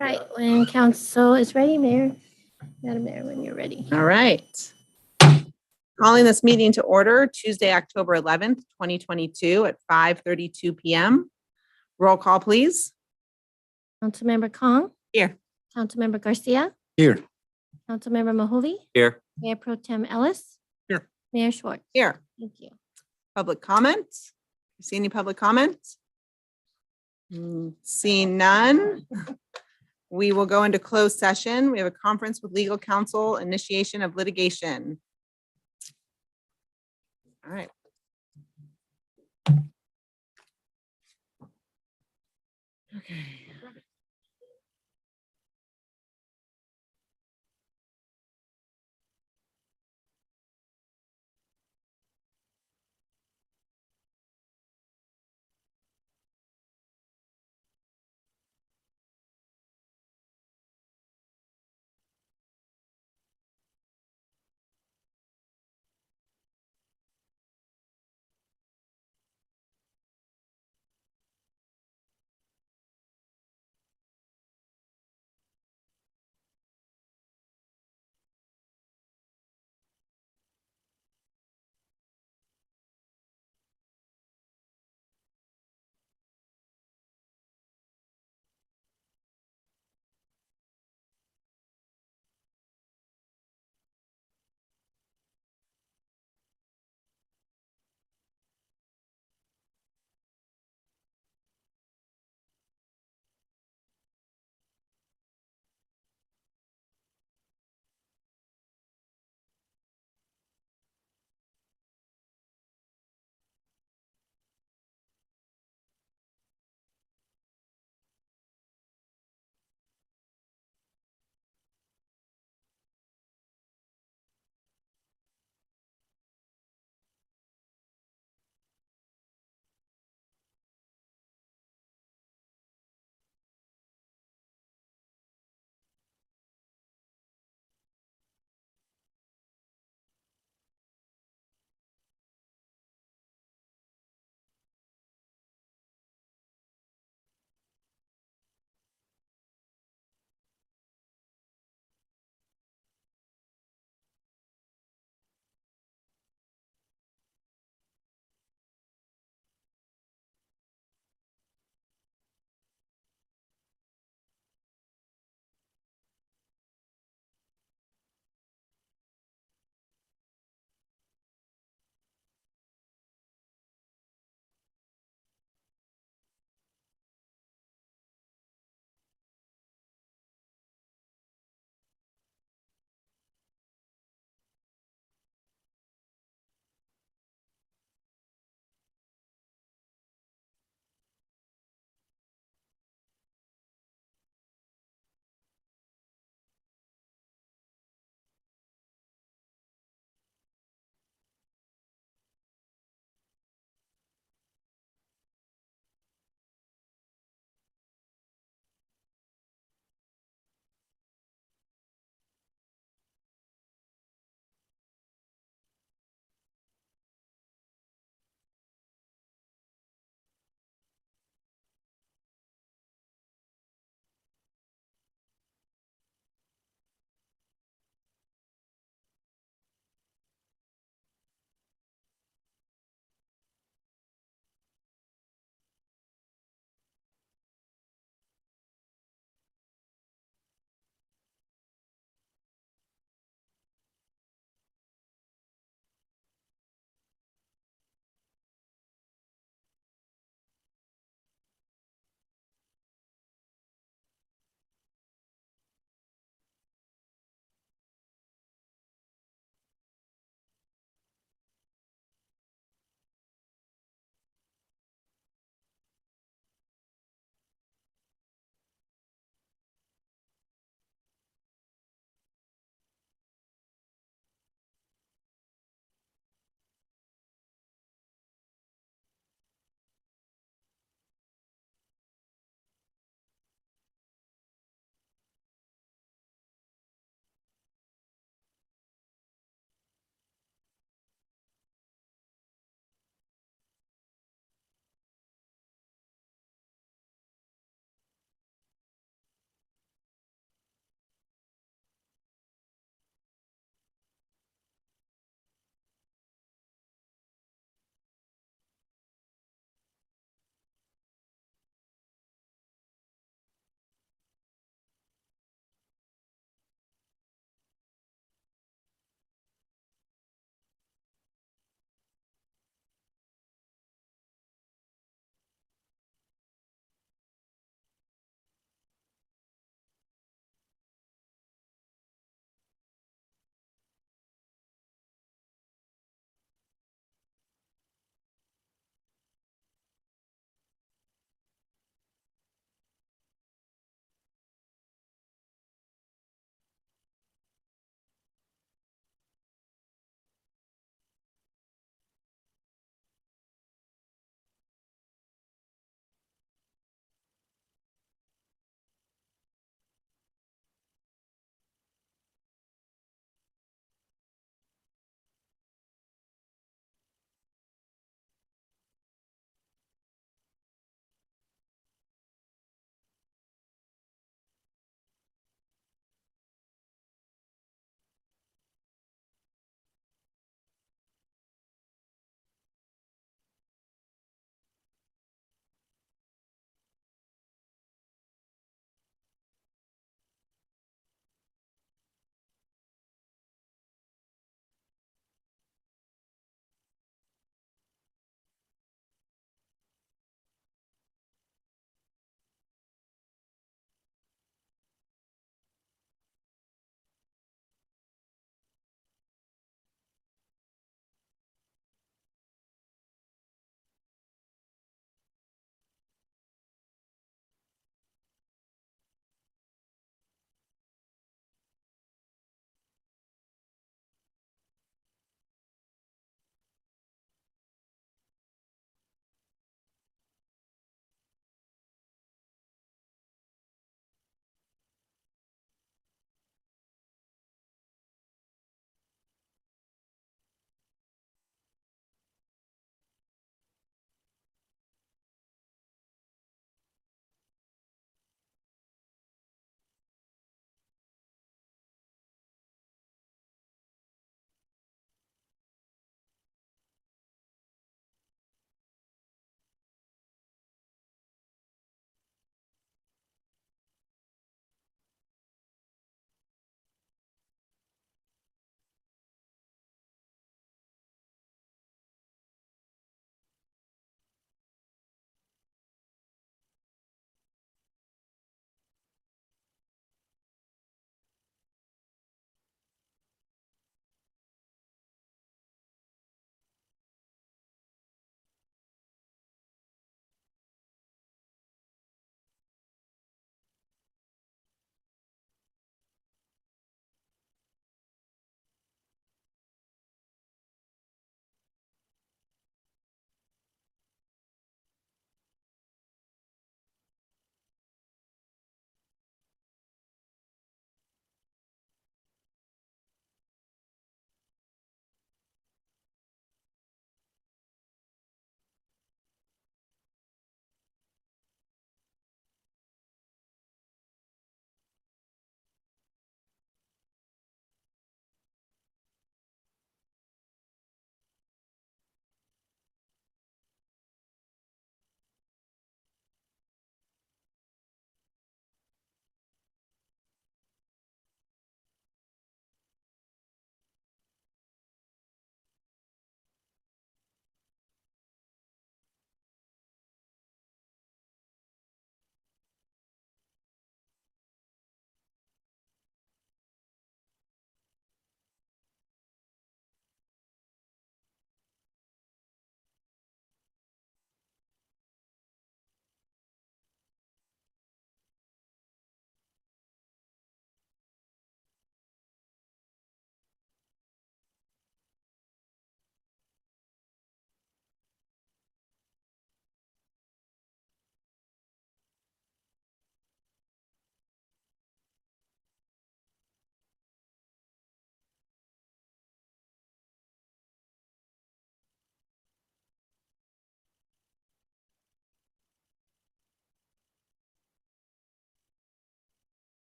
Right, when council is ready, Mayor, Madam Mayor, when you're ready. All right. Calling this meeting to order Tuesday, October 11th, 2022 at 5:32 PM. Roll call, please. Councilmember Kong, Here. Councilmember Garcia, Here. Councilmember Mahuvi, Here. Mayor Pro Tem Ellis. Here. Mayor Schwartz. Here. Thank you. Public comments? See any public comments? Seeing none, we will go into closed session. We have a conference with legal counsel, initiation of litigation. All right. Okay.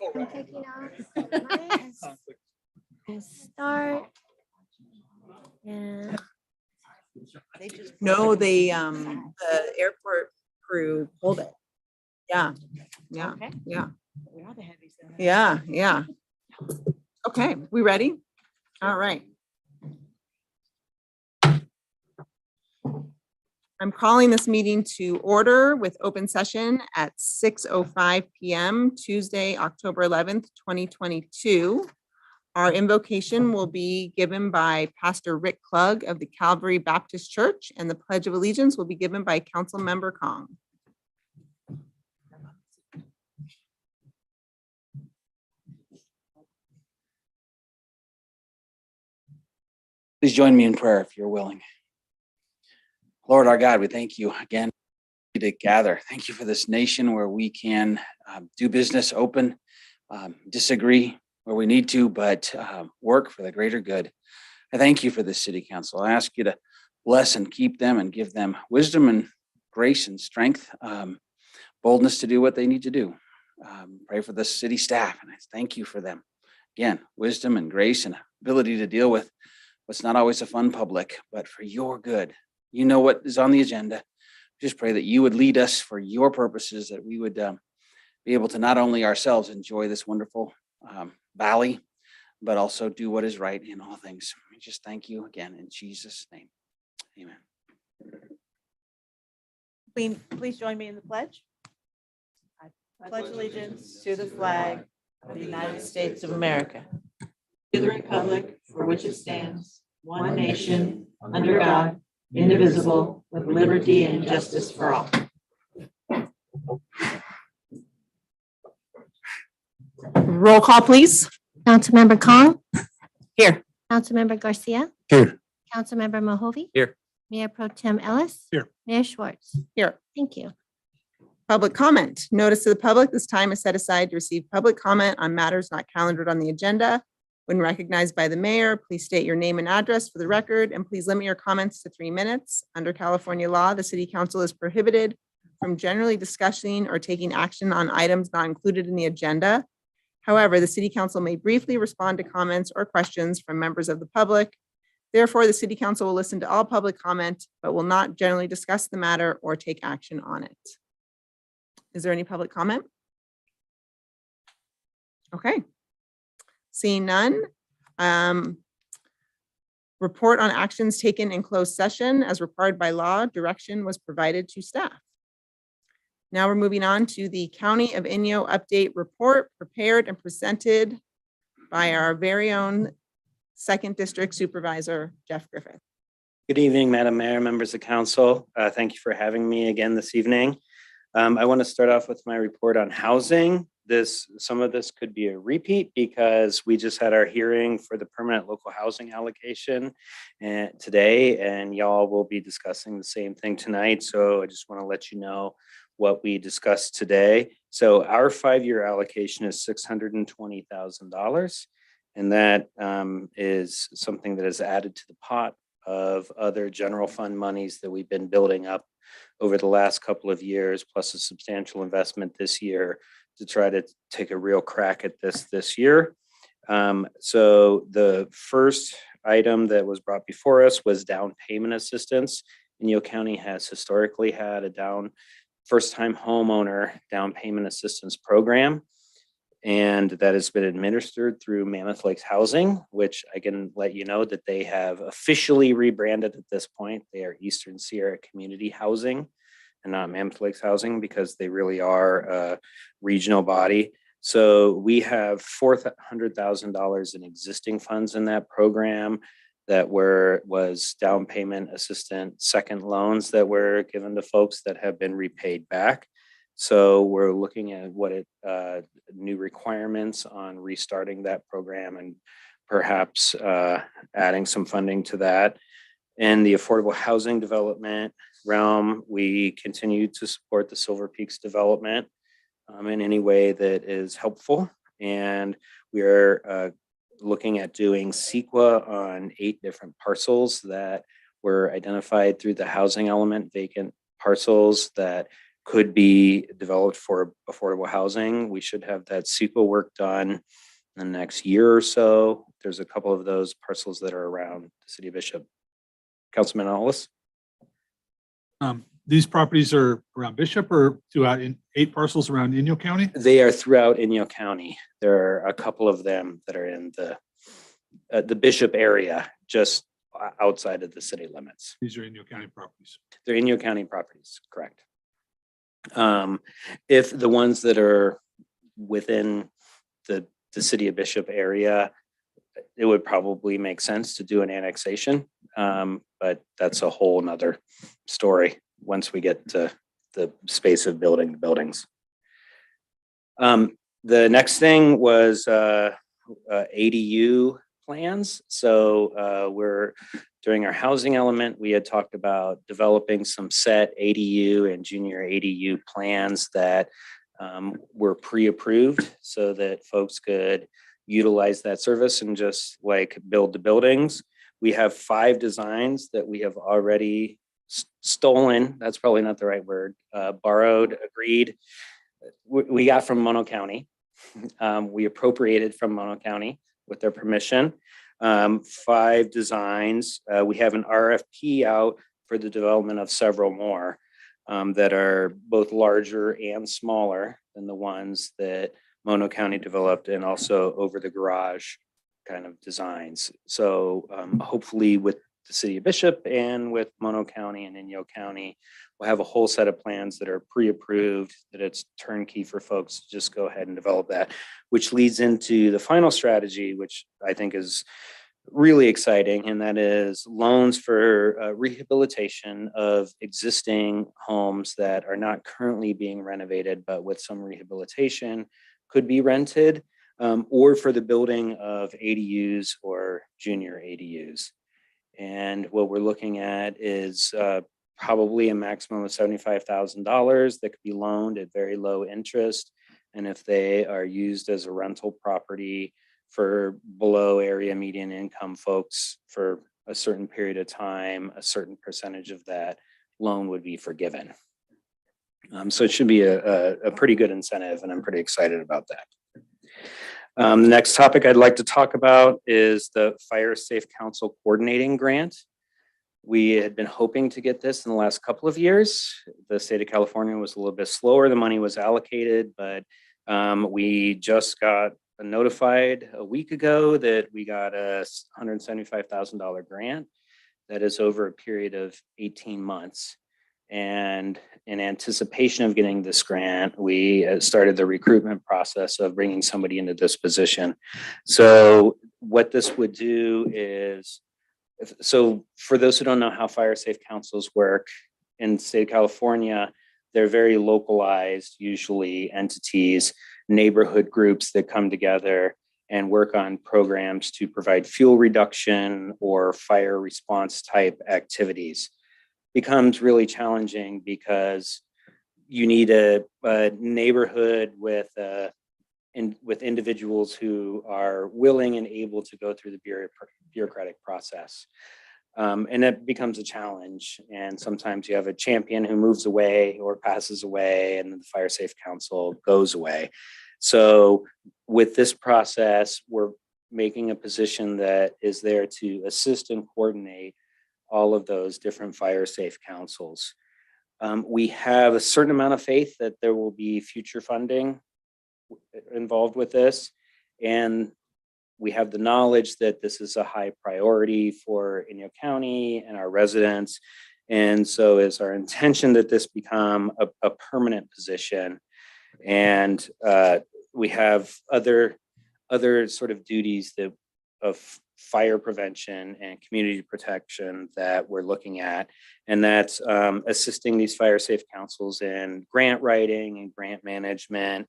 I'm taking off my and start. And No, the airport crew pulled it. Yeah, yeah, Okay. yeah, We are the heavies then. yeah, yeah. Okay, we ready? All right. I'm calling this meeting to order with open session at 6:05 PM, Tuesday, October 11th, 2022. Our invocation will be given by Pastor Rick Klug of the Calvary Baptist Church, and the Pledge of Allegiance will be given by Council Member Kong. Please join me in prayer if you're willing. Lord our God, we thank you again to gather. Thank you for this nation where we can do business open, disagree where we need to, but work for the greater good. I thank you for this city council. I ask you to bless and keep them and give them wisdom and grace and strength, boldness to do what they need to do. Pray for the city staff, and I thank you for them. Again, wisdom and grace and ability to deal with what's not always a fun public, but for your good. You know what is on the agenda. Just pray that you would lead us for your purposes, that we would be able to not only ourselves enjoy this wonderful valley, but also do what is right in all things. We just thank you again in Jesus' name. Amen. Please join me in the pledge. I pledge allegiance to the flag of the United States of America, to the republic for which it stands, one nation, under God, indivisible, with liberty and justice for all. Roll call, please. Councilmember Kong, Here. Councilmember Garcia. Here. Councilmember Mohovi. Here. Mayor Pro Tem Ellis. Here. Mayor Schwartz. Here. Thank you. Public comment. Notice to the public, this time is set aside to receive public comment on matters not calendared on the agenda. When recognized by the mayor, please state your name and address for the record, and please limit your comments to 3 minutes. Under California law, the city council is prohibited from generally discussing or taking action on items not included in the agenda. However, the city council may briefly respond to comments or questions from members of the public. Therefore, the city council will listen to all public comment, but will not generally discuss the matter or take action on it. Is there any public comment? Okay. Seeing none. Report on actions taken in closed session as required by law. Direction was provided to staff. Now we're moving on to the County of Inyo update report prepared and presented by our very own Second District Supervisor, Jeff Griffith. Good evening, Madam Mayor, members of council. Thank you for having me again this evening. I want to start off with my report on housing. Some of this could be a repeat because we just had our hearing for the permanent local housing allocation today, and y'all will be discussing the same thing tonight. So I just want to let you know what we discussed today. So our 5-year allocation is $620,000. And that is something that is added to the pot of other general fund monies that we've been building up over the last couple of years, plus a substantial investment this year to try to take a real crack at this year. So the first item that was brought before us was down payment assistance. Inyo County has historically had a first-time homeowner down payment assistance program. And that has been administered through Mammoth Lakes Housing, which I can let you know that they have officially rebranded at this point. They are Eastern Sierra Community Housing and not Mammoth Lakes Housing because they really are a regional body. So we have $400,000 in existing funds in that program that was down payment assistant second loans that were given to folks that have been repaid back. So we're looking at new requirements on restarting that program and perhaps adding some funding to that. In the affordable housing development realm, we continue to support the Silver Peaks development in any way that is helpful. And we are looking at doing CEQA on 8 different parcels that were identified through the housing element, vacant parcels that could be developed for affordable housing. We should have that CEQA work done in the next year or so. There's a couple of those parcels that are around the city of Bishop. Councilman Ellis? These properties are around Bishop or throughout in 8 parcels around Inyo County? They are throughout Inyo County. There are a couple of them that are in the Bishop area, just outside of the city limits. These are Inyo County properties. They're Inyo County properties, correct. If the ones that are within the city of Bishop area, it would probably make sense to do an annexation. But that's a whole nother story once we get to the space of building the buildings. The next thing was ADU plans. So during our housing element, we had talked about developing some set ADU and junior ADU plans that were pre-approved so that folks could utilize that service and just like build the buildings. We have 5 designs that we have already stolen. That's probably not the right word. Borrowed, agreed. We got from Mono County. We appropriated from Mono County with their permission. 5 designs. We have an RFP out for the development of several more that are both larger and smaller than the ones that Mono County developed, and also over the garage kind of designs. So hopefully with the city of Bishop and with Mono County and Inyo County, we'll have a whole set of plans that are pre-approved, that it's turnkey for folks to just go ahead and develop that, which leads into the final strategy, which I think is really exciting, and that is loans for rehabilitation of existing homes that are not currently being renovated, but with some rehabilitation could be rented, or for the building of ADUs or junior ADUs. And what we're looking at is probably a maximum of $75,000 that could be loaned at very low interest. And if they are used as a rental property for below area median income folks for a certain period of time, a certain percentage of that loan would be forgiven. So it should be a pretty good incentive, and I'm pretty excited about that. The next topic I'd like to talk about is the Fire Safe Council Coordinating Grant. We had been hoping to get this in the last couple of years. The state of California was a little bit slower. The money was allocated, but we just got notified a week ago that we got a $175,000 grant that is over a period of 18 months. And in anticipation of getting this grant, we started the recruitment process of bringing somebody into this position. So what this would do is, so for those who don't know how fire safe councils work in the state of California, they're very localized, usually entities, neighborhood groups that come together and work on programs to provide fuel reduction or fire response type activities. Becomes really challenging because you need a neighborhood with individuals who are willing and able to go through the bureaucratic process. And it becomes a challenge. And sometimes you have a champion who moves away or passes away, and the Fire Safe Council goes away. So with this process, we're making a position that is there to assist and coordinate all of those different fire safe councils. We have a certain amount of faith that there will be future funding involved with this. And we have the knowledge that this is a high priority for Inyo County and our residents. And so it's our intention that this become a permanent position. And we have other sort of duties of fire prevention and community protection that we're looking at. And that's assisting these fire safe councils in grant writing and grant management,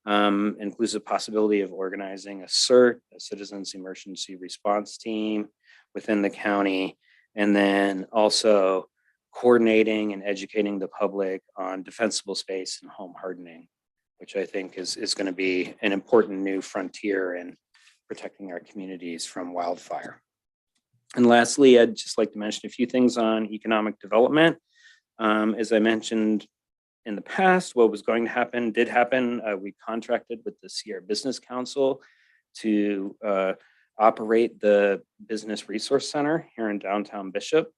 includes the possibility of organizing a CERT, a Citizens Emergency Response Team within the county, and then also coordinating and educating the public on defensible space and home hardening, which I think is going to be an important new frontier in protecting our communities from wildfire. And lastly, I'd just like to mention a few things on economic development. As I mentioned in the past, what was going to happen did happen. We contracted with the Sierra Business Council to operate the Business Resource Center here in downtown Bishop.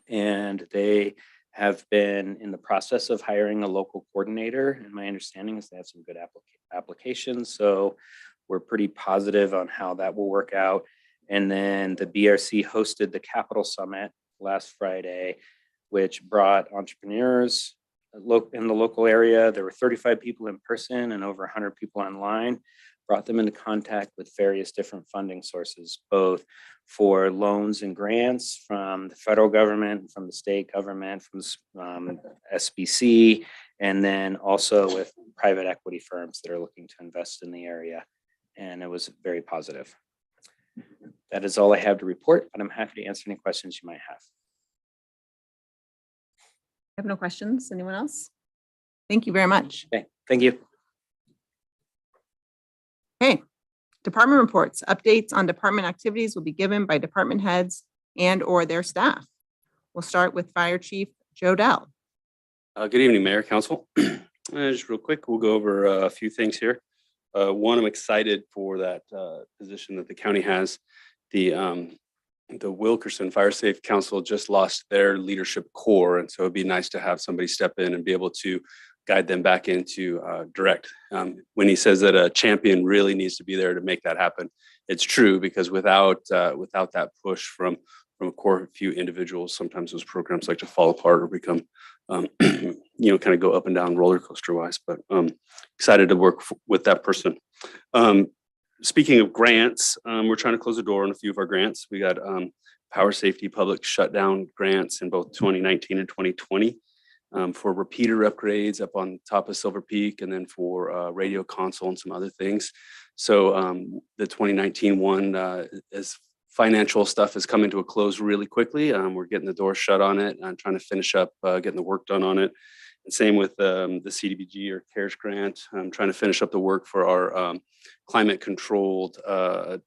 And they have been in the process of hiring a local coordinator. And my understanding is they have some good applications. So we're pretty positive on how that will work out. And then the BRC hosted the Capital Summit last Friday, which brought entrepreneurs in the local area. There were 35 people in person and over 100 people online, brought them into contact with various different funding sources, both for loans and grants from the federal government, from the state government, from SBC, and then also with private equity firms that are looking to invest in the area. And it was very positive. That is all I have to report, but I'm happy to answer any questions you might have. I have no questions. Anyone else? Thank you very much. Okay, thank you. Okay, department reports. Updates on department activities will be given by department heads and or their staff. We'll start with Fire Chief Joe Dell. Good evening, Mayor, Council. Just real quick, we'll go over a few things here. One, I'm excited for that position that the county has. The Wilkerson Fire Safe Council just lost their leadership core, and so it'd be nice to have somebody step in and be able to guide them back into direct. When he says that a champion really needs to be there to make that happen, it's true, because without that push from a core few individuals, sometimes those programs like to fall apart or become, kind of go up and down roller coaster wise. But excited to work with that person. Speaking of grants, we're trying to close the door on a few of our grants. We got power safety public shutdown grants in both 2019 and 2020 for repeater upgrades up on top of Silver Peak, and then for radio console and some other things. So the 2019 one, as financial stuff is coming to a close really quickly, we're getting the door shut on it and trying to finish up getting the work done on it. And same with the CDBG or CARES grant. I'm trying to finish up the work for our climate controlled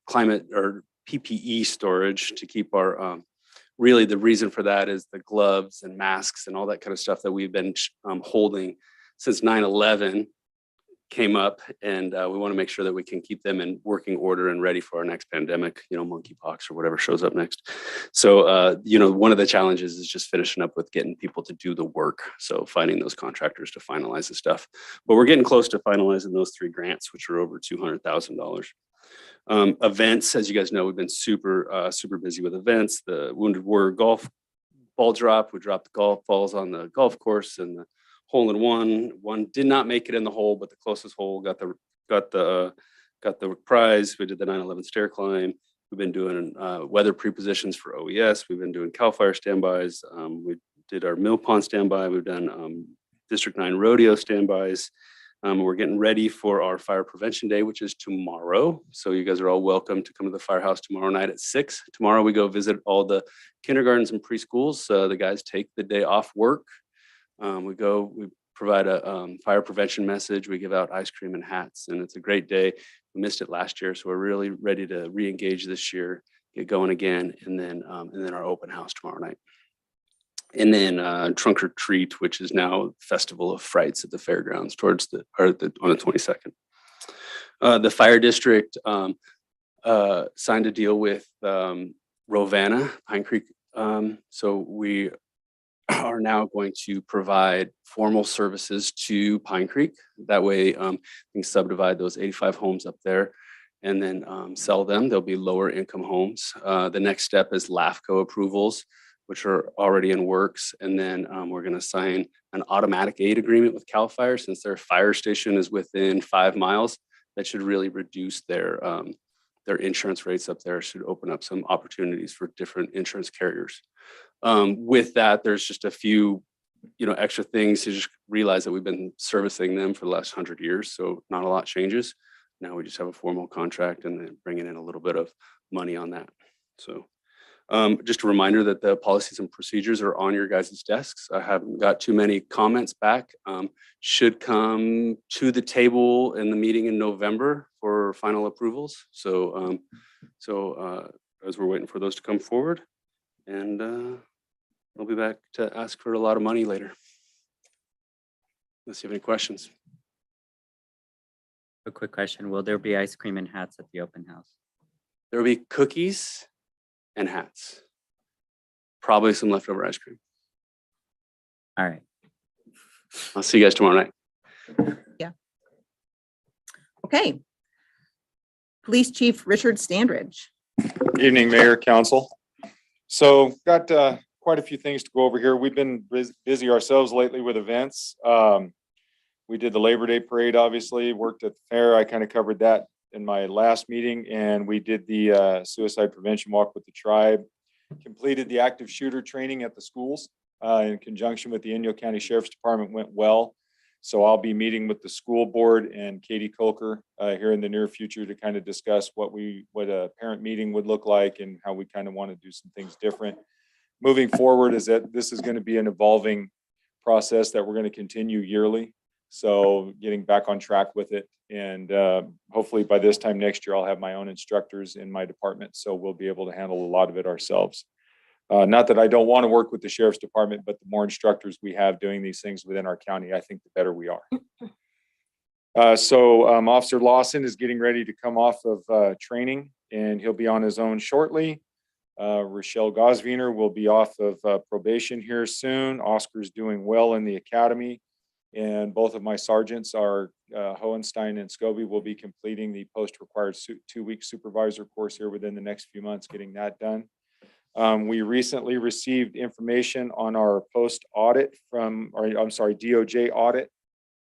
climate or PPE storage to keep our, really the reason for that is the gloves and masks and all that kind of stuff that we've been holding since 9/11 came up, and we want to make sure that we can keep them in working order and ready for our next pandemic, monkeypox or whatever shows up next. So, one of the challenges is just finishing up with getting people to do the work. So finding those contractors to finalize the stuff, but we're getting close to finalizing those 3 grants, which are over $200,000. Events, as you guys know, we've been super busy with events. The Wounded Warrior golf ball drop, we dropped the golf balls on the golf course, and the hole in one did not make it in the hole, but the closest hole got the prize. We did the 9/11 stair climb. We've been doing weather prepositions for OES. We've been doing CAL FIRE standbys. We did our Mill Pond standby. We've done District 9 rodeo standbys. We're getting ready for our fire prevention day, which is tomorrow. So you guys are all welcome to come to the firehouse tomorrow night at 6. Tomorrow we go visit all the kindergartens and preschools. The guys take the day off work. We provide a fire prevention message. We give out ice cream and hats, and it's a great day. We missed it last year, so we're really ready to re-engage this year, get going again, and then our open house tomorrow night. And then Trunk or Treat, which is now Festival of Frights at the fairgrounds on the 22nd. The fire district signed a deal with Rovana, Pine Creek. So we are now going to provide formal services to Pine Creek. That way, we can subdivide those 85 homes up there and then sell them. They'll be lower income homes. The next step is LAFCO approvals, which are already in works. And then we're going to sign an automatic aid agreement with CAL FIRE, since their fire station is within 5 miles. That should really reduce their insurance rates up there, should open up some opportunities for different insurance carriers. With that, there's just a few, extra things to just realize that we've been servicing them for the last 100 years. So not a lot changes. Now we just have a formal contract and then bringing in a little bit of money on that. So just a reminder that the policies and procedures are on your guys' desks. I haven't got too many comments back. Should come to the table in the meeting in November for final approvals. So as we're waiting for those to come forward, and I'll be back to ask for a lot of money later. Let's see if any questions. A quick question. Will there be ice cream and hats at the open house? There will be cookies and hats. Probably some leftover ice cream. All right. I'll see you guys tomorrow night. Okay. Police Chief Richard Standridge. Evening, Mayor, Council. So got quite a few things to go over here. We've been busy ourselves lately with events. We did the Labor Day Parade, obviously, worked at the fair. I kind of covered that in my last meeting, and we did the suicide prevention walk with the tribe. Completed the active shooter training at the schools in conjunction with the Inyo County Sheriff's Department, went well. So I'll be meeting with the school board and Katie Kolker here in the near future to kind of discuss what a parent meeting would look like and how we kind of want to do some things different. Moving forward is that this is going to be an evolving process that we're going to continue yearly. So getting back on track with it. And hopefully by this time next year, I'll have my own instructors in my department. So we'll be able to handle a lot of it ourselves. Not that I don't want to work with the Sheriff's Department, but the more instructors we have doing these things within our county, I think the better we are. Officer Lawson is getting ready to come off of training and he'll be on his own shortly. Rochelle Gosviner will be off of probation here soon. Oscar's doing well in the academy. And both of my sergeants are Hohenstein and Scobie will be completing the post-required 2-week supervisor course here within the next few months, getting that done. We recently received information on our post-audit DOJ audit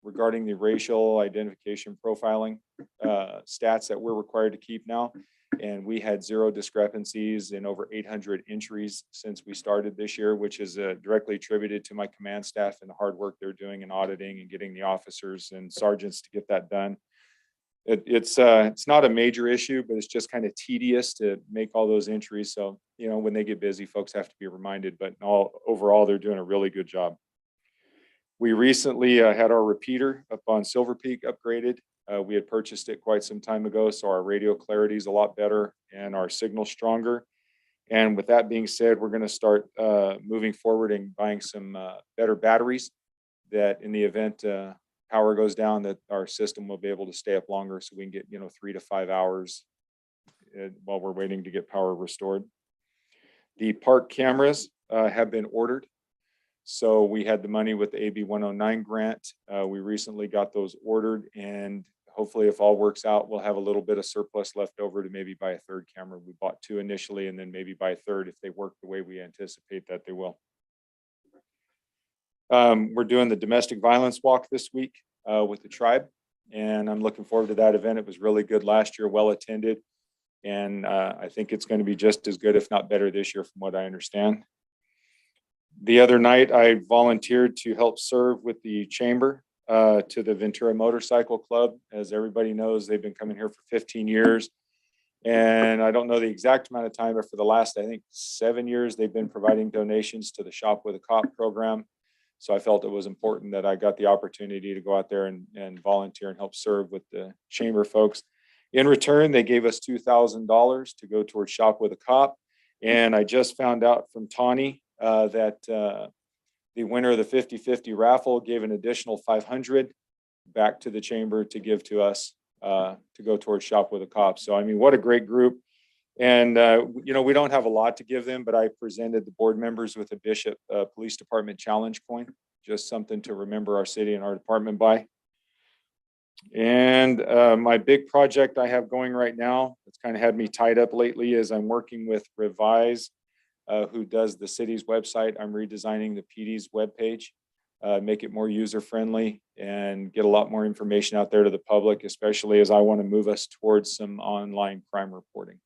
regarding the racial identification profiling stats that we're required to keep now. And we had 0 discrepancies in over 800 entries since we started this year, which is directly attributed to my command staff and the hard work they're doing in auditing and getting the officers and sergeants to get that done. It's not a major issue, but it's just kind of tedious to make all those entries. So, you know, when they get busy, folks have to be reminded, but overall, they're doing a really good job. We recently had our repeater up on Silver Peak upgraded. We had purchased it quite some time ago, so our radio clarity is a lot better and our signal stronger. And with that being said, we're going to start moving forward and buying some better batteries that in the event power goes down, that our system will be able to stay up longer so we can get, 3 to 5 hours while we're waiting to get power restored. The park cameras have been ordered. So we had the money with the AB 109 grant. We recently got those ordered, and hopefully if all works out, we'll have a little bit of surplus left over to maybe buy a 3rd camera. We bought 2 initially and then maybe buy a 3rd if they work the way we anticipate that they will. We're doing the domestic violence walk this week with the tribe, and I'm looking forward to that event. It was really good last year, well attended, and I think it's going to be just as good, if not better, this year from what I understand. The other night, I volunteered to help serve with the chamber to the Ventura Motorcycle Club. As everybody knows, they've been coming here for 15 years. And I don't know the exact amount of time, but for the last, I think, 7 years, they've been providing donations to the Shop with a Cop program. So I felt it was important that I got the opportunity to go out there and volunteer and help serve with the chamber folks. In return, they gave us $2,000 to go towards Shop with a Cop. And I just found out from Tawny that the winner of the 50-50 raffle gave an additional $500 back to the chamber to give to us to go towards Shop with a Cop. So, I mean, what a great group. And, we don't have a lot to give them, but I presented the board members with a Bishop Police Department challenge coin, just something to remember our city and our department by. And my big project I have going right now, it's kind of had me tied up lately, is I'm working with Revise, who does the city's website. I'm redesigning the PD's webpage, make it more user-friendly and get a lot more information out there to the public, especially as I want to move us towards some online crime reporting.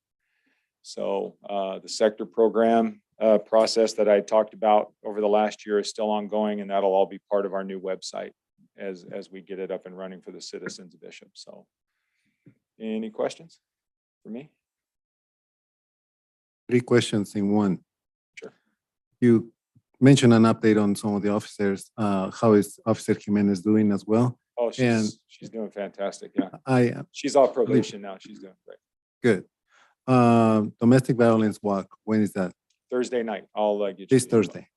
So the sector program process that I talked about over the last year is still ongoing, and that'll all be part of our new website as we get it up and running for the citizens of Bishop. So any questions for me? 3 questions in one. Sure. You mentioned an update on some of the officers. How is Officer Jimenez doing as well? Oh, she's doing fantastic. Yeah. She's off probation now. She's doing great. Good. Domestic violence walk, when is that? Thursday night. I'll get you This the info. Thursday.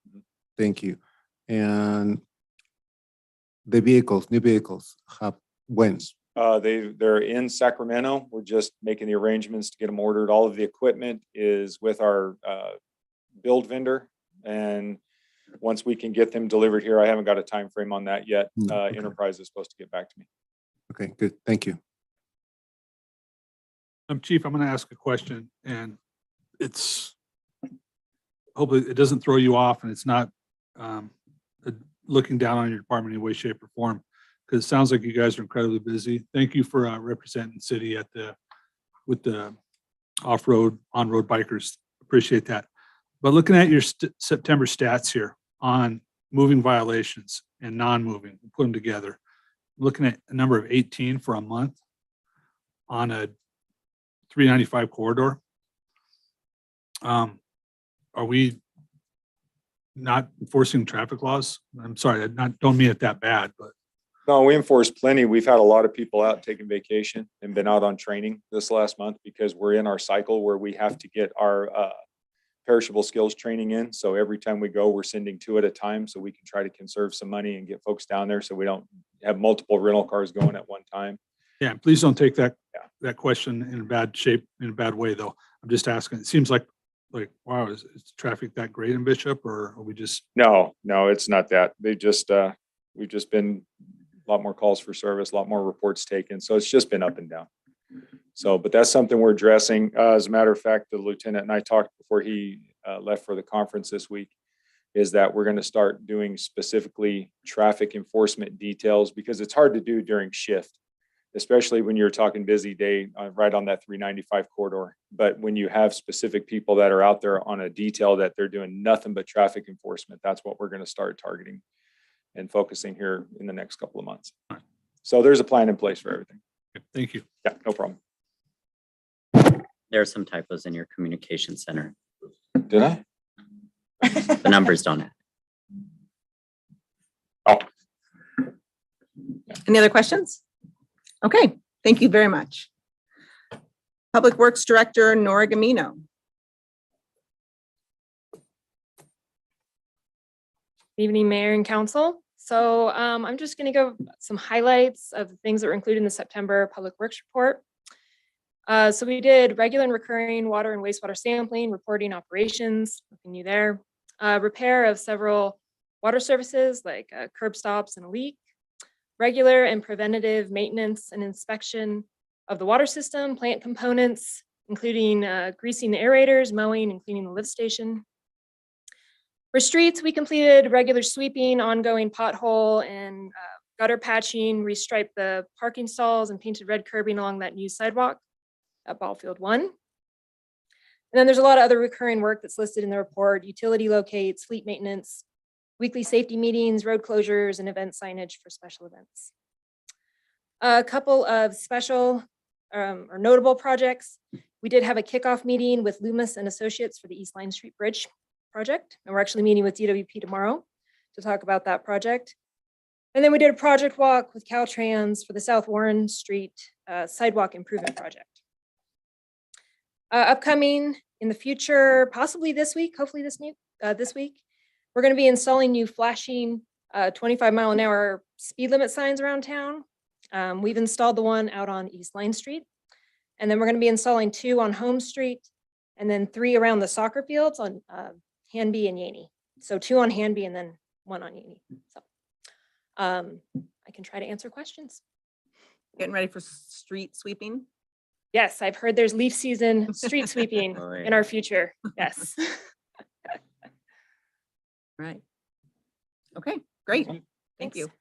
Thank you. And the vehicles, new vehicles, have when? They're in Sacramento. We're just making the arrangements to get them ordered. All of the equipment is with our build vendor. And once we can get them delivered here, I haven't got a time frame on that yet. Okay. Enterprise is supposed to get back to me. Okay, good. Thank you. Chief, I'm going to ask a question and it's, hopefully it doesn't throw you off and it's not looking down on your department in any way, shape or form. Because it sounds like you guys are incredibly busy. Thank you for representing the city with the off-road, on-road bikers. Appreciate that. But looking at your September stats here on moving violations and non-moving, put them together. Looking at a number of 18 for a month on a 395 corridor. Are we not enforcing traffic laws? I'm sorry, I don't mean it that bad, but. No, we enforce plenty. We've had a lot of people out taking vacation and been out on training this last month because we're in our cycle where we have to get our perishable skills training in. So every time we go, we're sending 2 at a time so we can try to conserve some money and get folks down there so we don't have multiple rental cars going at one time. Yeah, please don't take that question in a bad shape, in a bad way, though. I'm just asking. It seems like, wow, is traffic that great in Bishop, or are we just? No, it's not that. We've just been a lot more calls for service, a lot more reports taken. So it's just been up and down. So, but that's something we're addressing. As a matter of fact, the lieutenant and I talked before he left for the conference this week, is that we're going to start doing specifically traffic enforcement details because it's hard to do during shift, especially when you're talking busy day right on that 395 corridor. But when you have specific people that are out there on a detail that they're doing nothing but traffic enforcement, that's what we're going to start targeting and focusing here in the next couple of months. So there's a plan in place for everything. Thank you. Yeah, no problem. There are some typos in your communication center. Did I? The numbers don't add. Oh, Any other questions? Okay, thank you very much. Public Works Director Nora Gamino. Good evening, Mayor and Council. So I'm just going to go some highlights of the things that were included in the September Public Works Report. So we did regular and recurring water and wastewater sampling, reporting operations, nothing new there. Repair of several water services like curb stops and a leak. Regular and preventative maintenance and inspection of the water system, plant components, including greasing the aerators, mowing and cleaning the lift station. For streets, we completed regular sweeping, ongoing pothole and gutter patching, restriped the parking stalls and painted red curbing along that new sidewalk at Ballfield 1. And then there's a lot of other recurring work that's listed in the report: utility locates, fleet maintenance, weekly safety meetings, road closures, and event signage for special events. A couple of special or notable projects. We did have a kickoff meeting with Loomis and Associates for the East Line Street Bridge project, and we're actually meeting with DWP tomorrow to talk about that project. And then we did a project walk with Caltrans for the South Warren Street sidewalk improvement project. Upcoming in the future, possibly this week, hopefully this week, we're going to be installing new flashing 25-mile-an-hour speed limit signs around town. We've installed the one out on East Line Street, and then we're going to be installing 2 on Home Street, and then 3 around the soccer fields on Hanby and Yaney. So 2 on Hanby and then 1 on Yaney. So I can try to answer questions. Getting ready for street sweeping. Yes, I've heard there's leaf season street sweeping in our future. Yes. Right. Okay, great. Thank Thanks. you.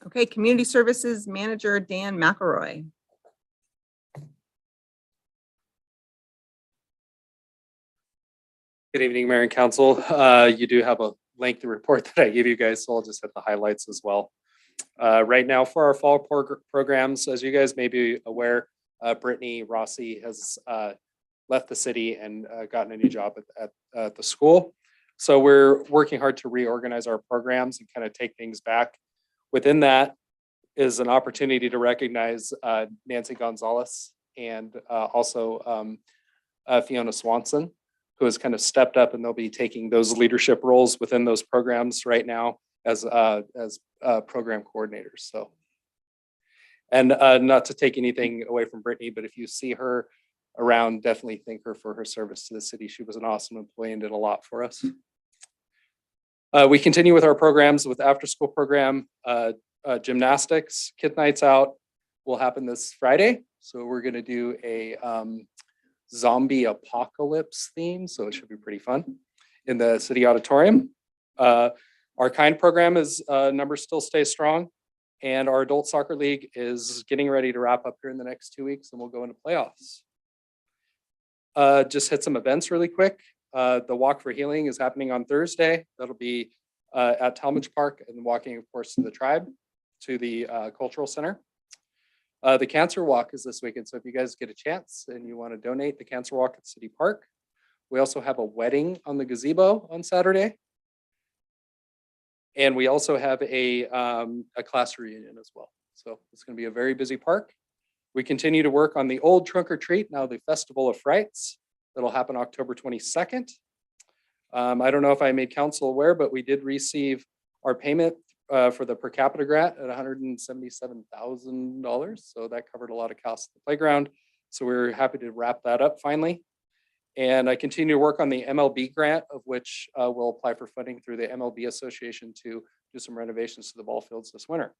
Okay, Community Services Manager Dan McElroy. Good evening, Mayor and Council. You do have a lengthy report that I gave you guys, so I'll just hit the highlights as well. Right now for our fall programs, as you guys may be aware, Brittany Rossi has left the city and gotten a new job at the school. So we're working hard to reorganize our programs and kind of take things back. Within that is an opportunity to recognize Nancy Gonzalez and also Fiona Swanson, who has kind of stepped up, and they'll be taking those leadership roles within those programs right now. as program coordinators. So, and not to take anything away from Brittany, but if you see her around, definitely thank her for her service to the city. She was an awesome employee and did a lot for us. We continue with our programs with after school program, gymnastics, Kid Nights Out will happen this Friday. So we're going to do a zombie apocalypse theme. So it should be pretty fun in the city auditorium. Our kind program is numbers still stay strong. And our adult soccer league is getting ready to wrap up here in the next 2 weeks and we'll go into playoffs. Just hit some events really quick. The Walk for Healing is happening on Thursday. That'll be at Talmadge Park and walking, of course, to the tribe, to the cultural center. The Cancer Walk is this weekend. So if you guys get a chance and you want to donate the Cancer Walk at City Park, we also have a wedding on the gazebo on Saturday. And we also have a class reunion as well. So it's going to be a very busy park. We continue to work on the old Trunk or Treat, now the Festival of Frights. That'll happen October 22nd. I don't know if I made council aware, but we did receive our payment for the per capita grant at $177,000. So that covered a lot of costs at the playground. So we're happy to wrap that up finally. And I continue to work on the MLB grant, of which we'll apply for funding through the MLB Association to do some renovations to the ball fields this winter.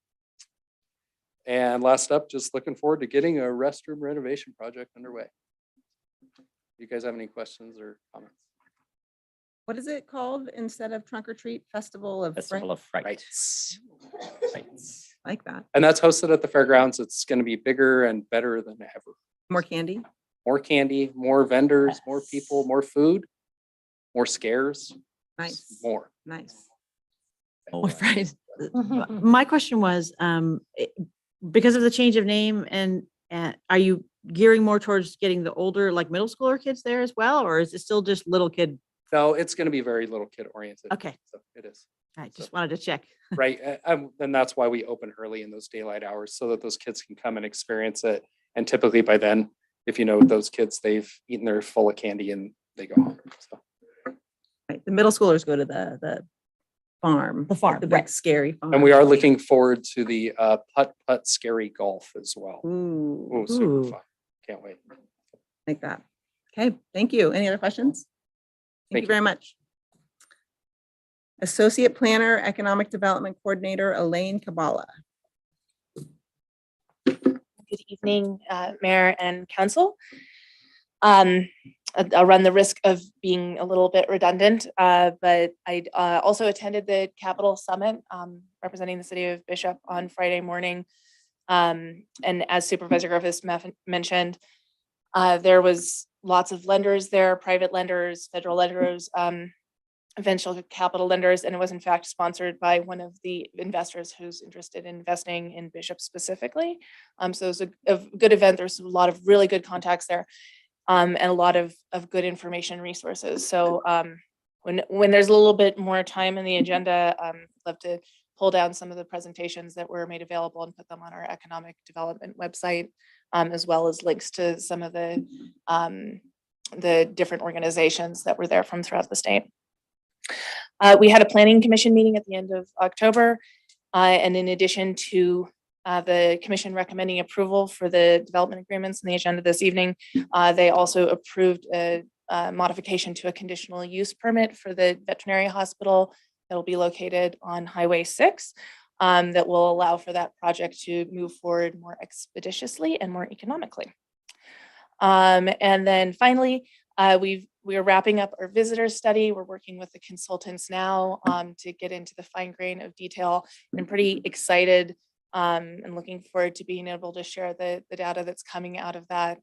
And last up, just looking forward to getting a restroom renovation project underway. You guys have any questions or comments? What is it called instead of Trunk or Treat? Festival of Festival of Fright. Frights. Like that. And that's hosted at the fairgrounds. It's going to be bigger and better than ever. More candy. More candy, more vendors, more people, more food, more scares, Nice. more. Nice. More fries. My question was, because of the change of name and are you gearing more towards getting the older, like middle schooler kids there as well? Or is it still just little kid? No, it's going to be very little kid oriented. Okay. So it is. I just wanted to check. Right. And that's why we open early in those daylight hours so that those kids can come and experience it. And typically by then, if you know those kids, they've eaten their full of candy and they go home. So. Right. The middle schoolers go to the farm. The farm, The big right. scary farm. And we are looking forward to the putt scary golf as well. Ooh, Oh, super Ooh. fun. Can't wait. like that. Okay, thank you. Any other questions? Thank you very much. Associate Planner, Economic Development Coordinator, Elaine Kabala. Good evening, Mayor and Council. I'll run the risk of being a little bit redundant, but I also attended the Capital Summit representing the city of Bishop on Friday morning. And as Supervisor Griffiths mentioned, there was lots of lenders there, private lenders, federal lenders, venture capital lenders, and it was in fact sponsored by one of the investors who's interested in investing in Bishop specifically. So it was a good event. There's a lot of really good contacts there, and a lot of good information resources. So when there's a little bit more time in the agenda, I'd love to pull down some of the presentations that were made available and put them on our economic development website, as well as links to some of the different organizations that were there from throughout the state. We had a planning commission meeting at the end of October, and in addition to the commission recommending approval for the development agreements in the agenda this evening, they also approved a modification to a conditional use permit for the veterinary hospital that will be located on Highway 6, that will allow for that project to move forward more expeditiously and more economically. And then finally, we are wrapping up our visitor study. We're working with the consultants now to get into the fine grain of detail. And I'm pretty excited and looking forward to being able to share the data that's coming out of that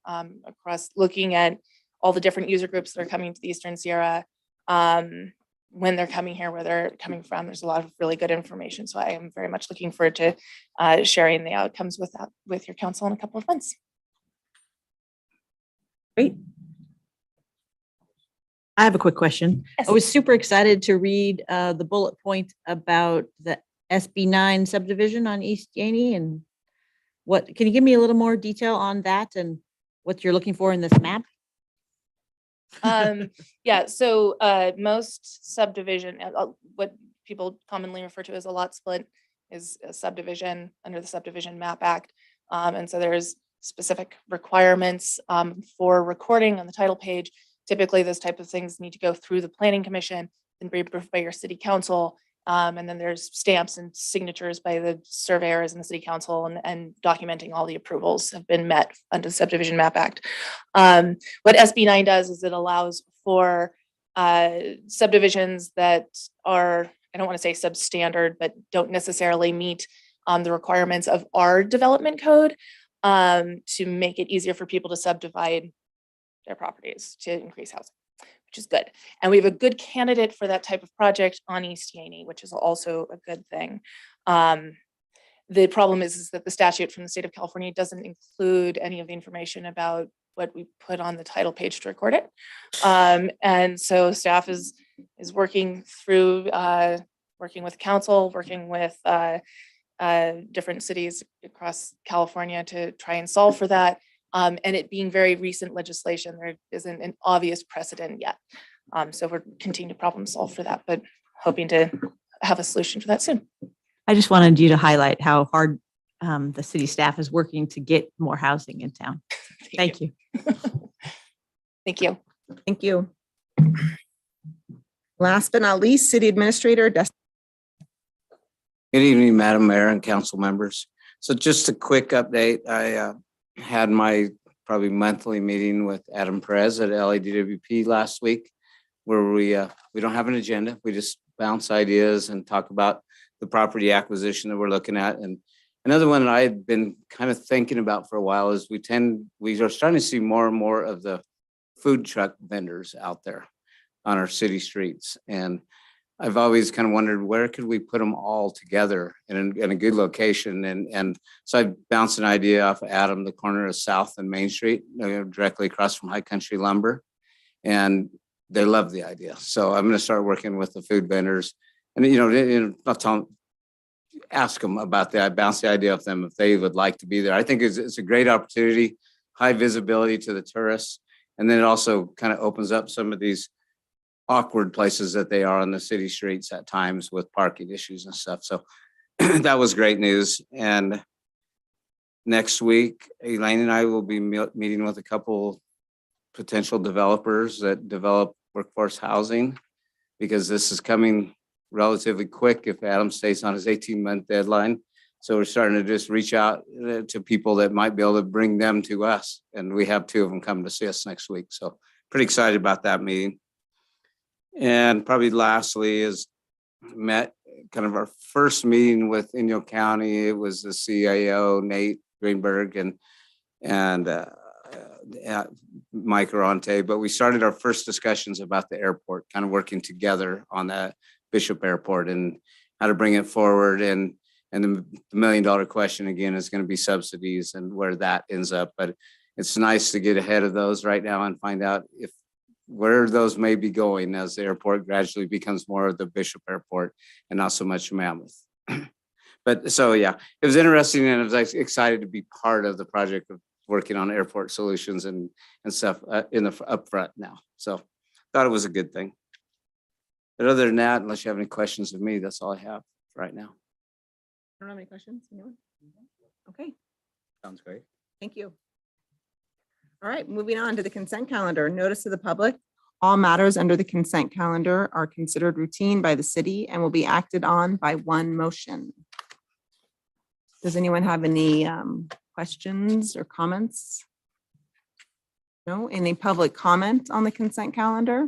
across looking at all the different user groups that are coming to the Eastern Sierra, when they're coming here, where they're coming from. There's a lot of really good information. So I am very much looking forward to sharing the outcomes with that with your council in a couple of months. Great. I have a quick question. Yes. I was super excited to read the bullet point about the SB9 subdivision on East Yaney, and what, can you give me a little more detail on that and what you're looking for in this map? Yeah, so most subdivision, what people commonly refer to as a lot split is a subdivision under the Subdivision Map Act. And so there's specific requirements for recording on the title page. Typically, those type of things need to go through the planning commission and be approved by your city council. And then there's stamps and signatures by the surveyors and the city council, and documenting all the approvals have been met under the Subdivision Map Act. What SB 9 does is it allows for subdivisions that are, I don't want to say substandard, but don't necessarily meet the requirements of our development code, to make it easier for people to subdivide their properties to increase housing, which is good. And we have a good candidate for that type of project on East Yaney, which is also a good thing. The problem is that the statute from the state of California doesn't include any of the information about what we put on the title page to record it. And so staff is working through, working with council, working with different cities across California to try and solve for that. And it being very recent legislation, there isn't an obvious precedent yet. So we're continuing to problem solve for that, but hoping to have a solution for that soon. I just wanted you to highlight how hard the city staff is working to get more housing in town. Thank you. Thank you. Thank you. Last but not least, City Administrator Dustin. Good evening, Madam Mayor and council members. So just a quick update. I had my probably monthly meeting with Adam Perez at LADWP last week, where we don't have an agenda. We just bounce ideas and talk about the property acquisition that we're looking at. And another one that I had been kind of thinking about for a while is we are starting to see more and more of the food truck vendors out there on our city streets. And I've always kind of wondered, where could we put them all together in a good location? And so I bounced an idea off of Adam, the corner of South and Main Street, directly across from High Country Lumber. And they love the idea. So I'm going to start working with the food vendors and, not tell them, ask them about that. I bounced the idea off them if they would like to be there. I think it's a great opportunity, high visibility to the tourists. And then it also kind of opens up some of these awkward places that they are on the city streets at times with parking issues and stuff. So that was great news. And next week, Elaine and I will be meeting with a couple potential developers that develop workforce housing, because this is coming relatively quick if Adam stays on his 18-month deadline. So we're starting to just reach out to people that might be able to bring them to us. And we have 2 of them coming to see us next week. So pretty excited about that meeting. And probably lastly is met kind of our first meeting with Inyo County. It was the CIO, Nate Greenberg, and Mike Arante. But we started our first discussions about the airport, kind of working together on that Bishop Airport and how to bring it forward. And the $1 million question again is going to be subsidies and where that ends up. But it's nice to get ahead of those right now and find out where those may be going as the airport gradually becomes more of the Bishop Airport and not so much Mammoth. But so, yeah, it was interesting, and I was excited to be part of the project of working on airport solutions and stuff in the upfront now. So thought it was a good thing. But other than that, unless you have any questions of me, that's all I have right now. I don't have any questions. Anyone? Okay, Sounds great. thank you. All right, moving on to the consent calendar. Notice to the public. All matters under the consent calendar are considered routine by the city and will be acted on by one motion. Does anyone have any questions or comments? No? Any public comment on the consent calendar?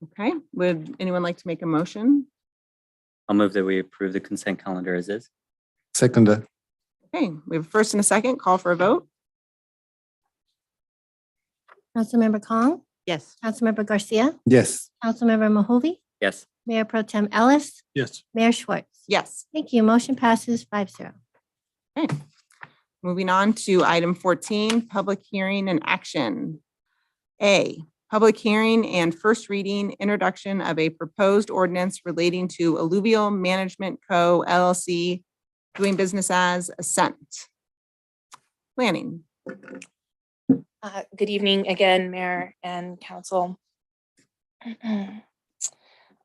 Okay, would anyone like to make a motion? I'll move that we approve the consent calendar as is. Second, Okay, we have a first and a second. Call for a vote. Councilmember Kong, Yes. Councilmember Garcia, yes. Councilmember Mahovey, Yes. Mayor Pro Tem Ellis, Yes. Mayor Schwartz. Yes. Thank you. Motion passes 5-0. Okay. Moving on to item 14, public hearing and action. A, public hearing and first reading, introduction of a proposed ordinance relating to Alluvial Management Co. LLC doing business as Ascent. Planning. Good evening again, Mayor and Council.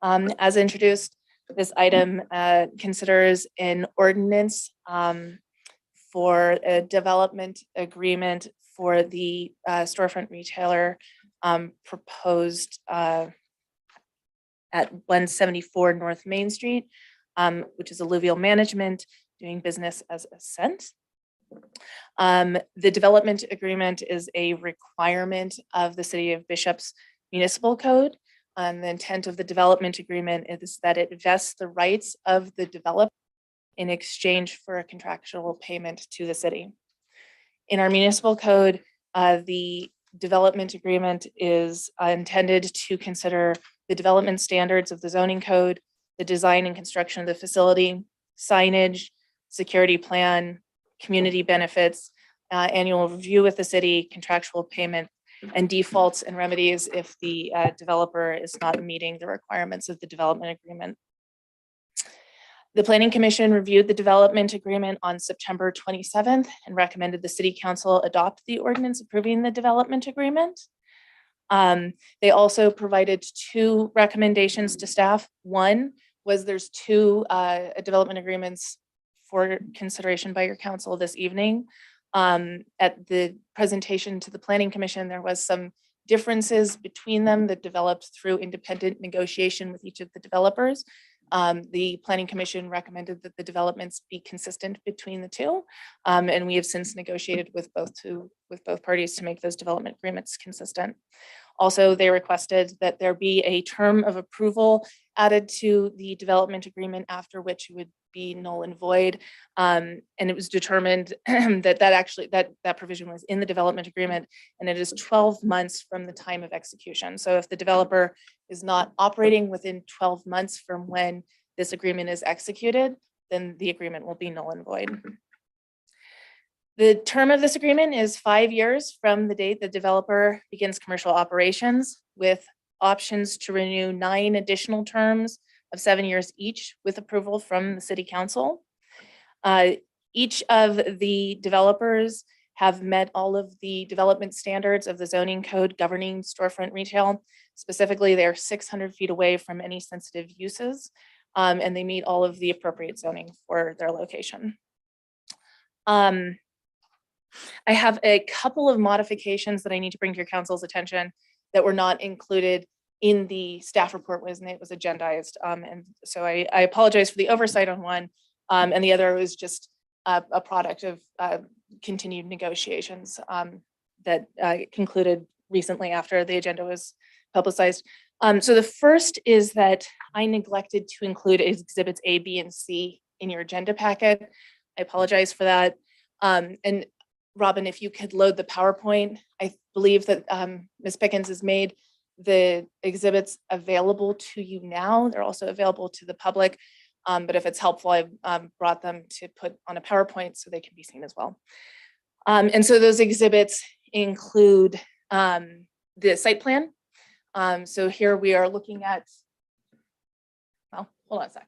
As introduced, this item considers an ordinance for a development agreement for the storefront retailer proposed at 174 North Main Street, which is Alluvial Management doing business as Ascent. The development agreement is a requirement of the City of Bishop's municipal code. The intent of the development agreement is that it vests the rights of the developer in exchange for a contractual payment to the city. In our municipal code, the development agreement is intended to consider the development standards of the zoning code, the design and construction of the facility, signage, security plan, community benefits, annual review with the city, contractual payment, and defaults and remedies if the developer is not meeting the requirements of the development agreement. The Planning Commission reviewed the development agreement on September 27th and recommended the City Council adopt the ordinance approving the development agreement. They also provided 2 recommendations to staff. One was there's 2 development agreements for consideration by your council this evening. At the presentation to the Planning Commission, there was some differences between them that developed through independent negotiation with each of the developers. The Planning Commission recommended that the developments be consistent between the 2. And we have since negotiated with both parties to make those development agreements consistent. Also, they requested that there be a term of approval added to the development agreement, after which it would be null and void. And it was determined that provision was in the development agreement, and it is 12 months from the time of execution. So if the developer is not operating within 12 months from when this agreement is executed, then the agreement will be null and void. The term of this agreement is 5 years from the date the developer begins commercial operations, with options to renew 9 additional terms of 7 years each with approval from the City Council. Each of the developers have met all of the development standards of the zoning code governing storefront retail. Specifically, they're 600 feet away from any sensitive uses, and they meet all of the appropriate zoning for their location. I have a couple of modifications that I need to bring to your council's attention that were not included in the staff report when it was agendized. And so I apologize for the oversight on one, and the other was just a product of continued negotiations that concluded recently after the agenda was publicized. So the first is that I neglected to include exhibits A, B, and C in your agenda packet. I apologize for that. And Robin, if you could load the PowerPoint, I believe that Ms. Pickens has made the exhibits available to you now. They're also available to the public, but if it's helpful, I've brought them to put on a PowerPoint so they can be seen as well. And so those exhibits include the site plan. So here we are looking at, well, hold on a sec.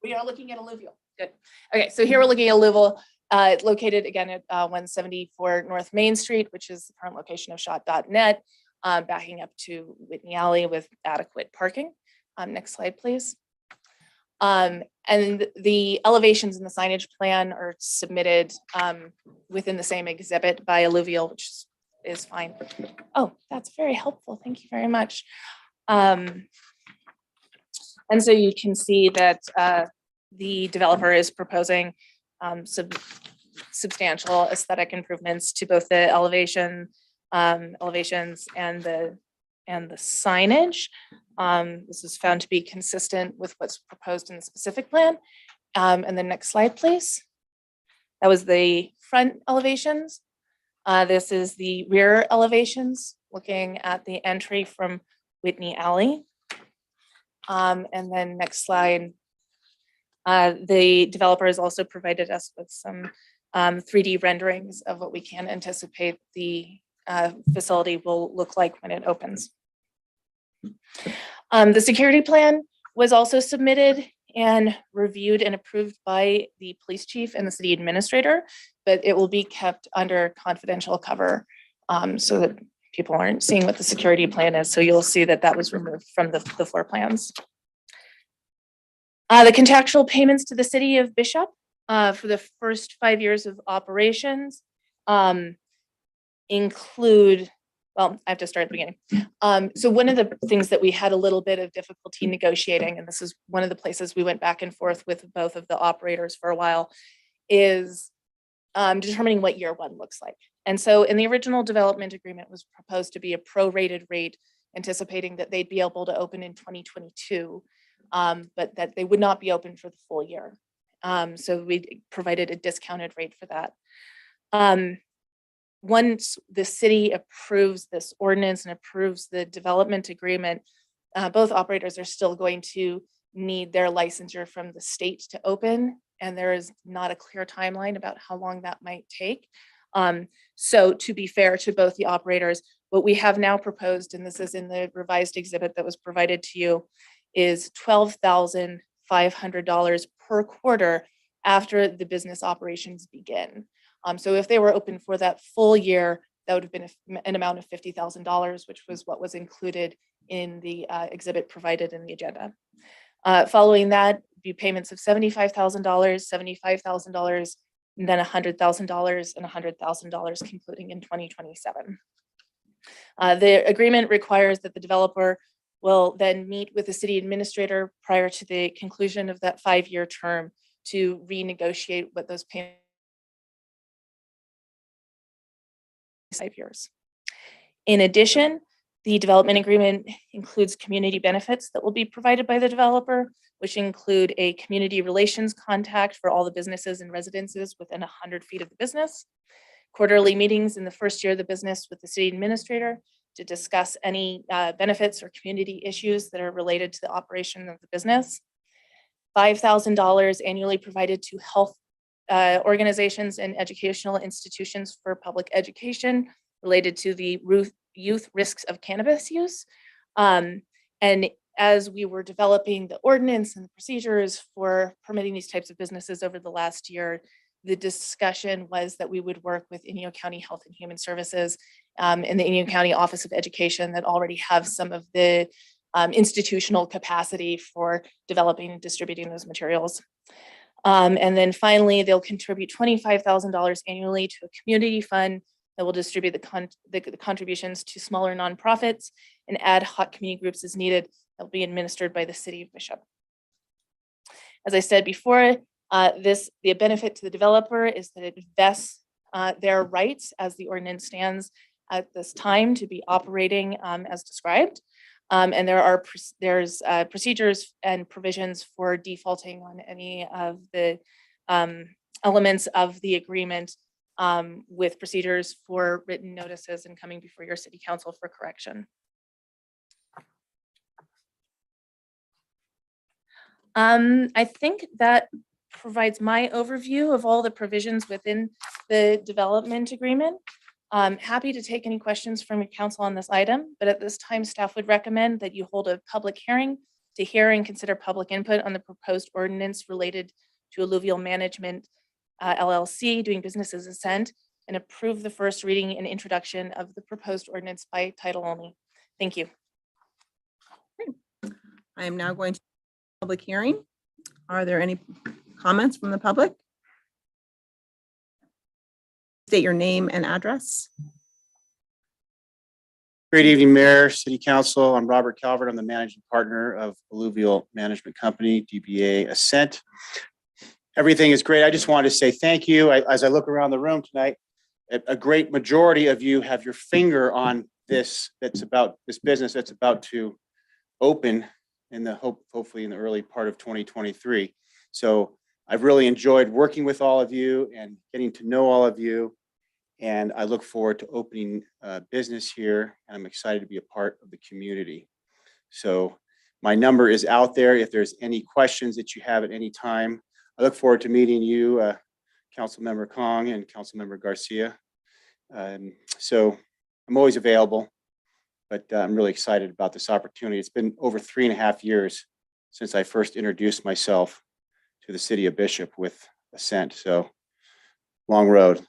We are looking at alluvial. Good. Okay, so here we're looking at alluvial. It's located again at 174 North Main Street, which is the current location of shot.net, backing up to Whitney Alley with adequate parking. Next slide, please. And the elevations in the signage plan are submitted within the same exhibit by alluvial, which is fine. Oh, that's very helpful. Thank you very much. And so you can see that the developer is proposing substantial aesthetic improvements to both the elevations and the signage. This is found to be consistent with what's proposed in the specific plan. And the next slide, please. That was the front elevations. This is the rear elevations, looking at the entry from Whitney Alley. And then next slide. The developer has also provided us with some 3D renderings of what we can anticipate the facility will look like when it opens. The security plan was also submitted and reviewed and approved by the police chief and the city administrator, but it will be kept under confidential cover so that people aren't seeing what the security plan is. So you'll see that that was removed from the floor plans. The contractual payments to the city of Bishop for the first 5 years of operations include, well, I have to start at the beginning. So one of the things that we had a little bit of difficulty negotiating, and this is one of the places we went back and forth with both of the operators for a while, is determining what year one looks like. And so in the original development agreement was proposed to be a prorated rate, anticipating that they'd be able to open in 2022, but that they would not be open for the full year. So we provided a discounted rate for that. Once the city approves this ordinance and approves the development agreement, both operators are still going to need their licensure from the state to open, and there is not a clear timeline about how long that might take. So to be fair to both the operators, what we have now proposed, and this is in the revised exhibit that was provided to you, is $12,500 per quarter after the business operations begin. So if they were open for that full year, that would have been an amount of $50,000, which was what was included in the exhibit provided in the agenda. Following that, be payments of $75,000, $75,000, and then $100,000 and $100,000 concluding in 2027. The agreement requires that the developer will then meet with the city administrator prior to the conclusion of that 5-year term to renegotiate what those payments 5 years. In addition, the development agreement includes community benefits that will be provided by the developer, which include a community relations contact for all the businesses and residences within 100 feet of the business, quarterly meetings in the first year of the business with the city administrator to discuss any benefits or community issues that are related to the operation of the business, $5,000 annually provided to health organizations and educational institutions for public education related to the youth risks of cannabis use. And as we were developing the ordinance and the procedures for permitting these types of businesses over the last year, the discussion was that we would work with Inyo County Health and Human Services and the Inyo County Office of Education that already have some of the institutional capacity for developing and distributing those materials. And then finally, they'll contribute $25,000 annually to a community fund that will distribute the contributions to smaller nonprofits and ad hoc community groups as needed that will be administered by the city of Bishop. As I said before, the benefit to the developer is that it vests their rights as the ordinance stands at this time to be operating as described. And there's procedures and provisions for defaulting on any of the elements of the agreement with procedures for written notices and coming before your city council for correction. I think that provides my overview of all the provisions within the development agreement. I'm happy to take any questions from your council on this item, but at this time, staff would recommend that you hold a public hearing to hear and consider public input on the proposed ordinance related to Alluvial Management LLC doing business as Ascent, and approve the first reading and introduction of the proposed ordinance by title only. Thank you. I am now going to public hearing. Are there any comments from the public? State your name and address. Great evening, Mayor, City Council. I'm Robert Calvert. I'm the managing partner of Alluvial Management Company, DBA Ascent. Everything is great. I just wanted to say thank you. As I look around the room tonight, a great majority of you have your finger on this business that's about to open in the hopefully in the early part of 2023. So I've really enjoyed working with all of you and getting to know all of you. And I look forward to opening business here, and I'm excited to be a part of the community. So my number is out there if there's any questions that you have at any time. I look forward to meeting you, Councilmember Kong and Councilmember Garcia. So I'm always available, but I'm really excited about this opportunity. It's been over 3.5 years since I first introduced myself to the city of Bishop with Ascent. So long road.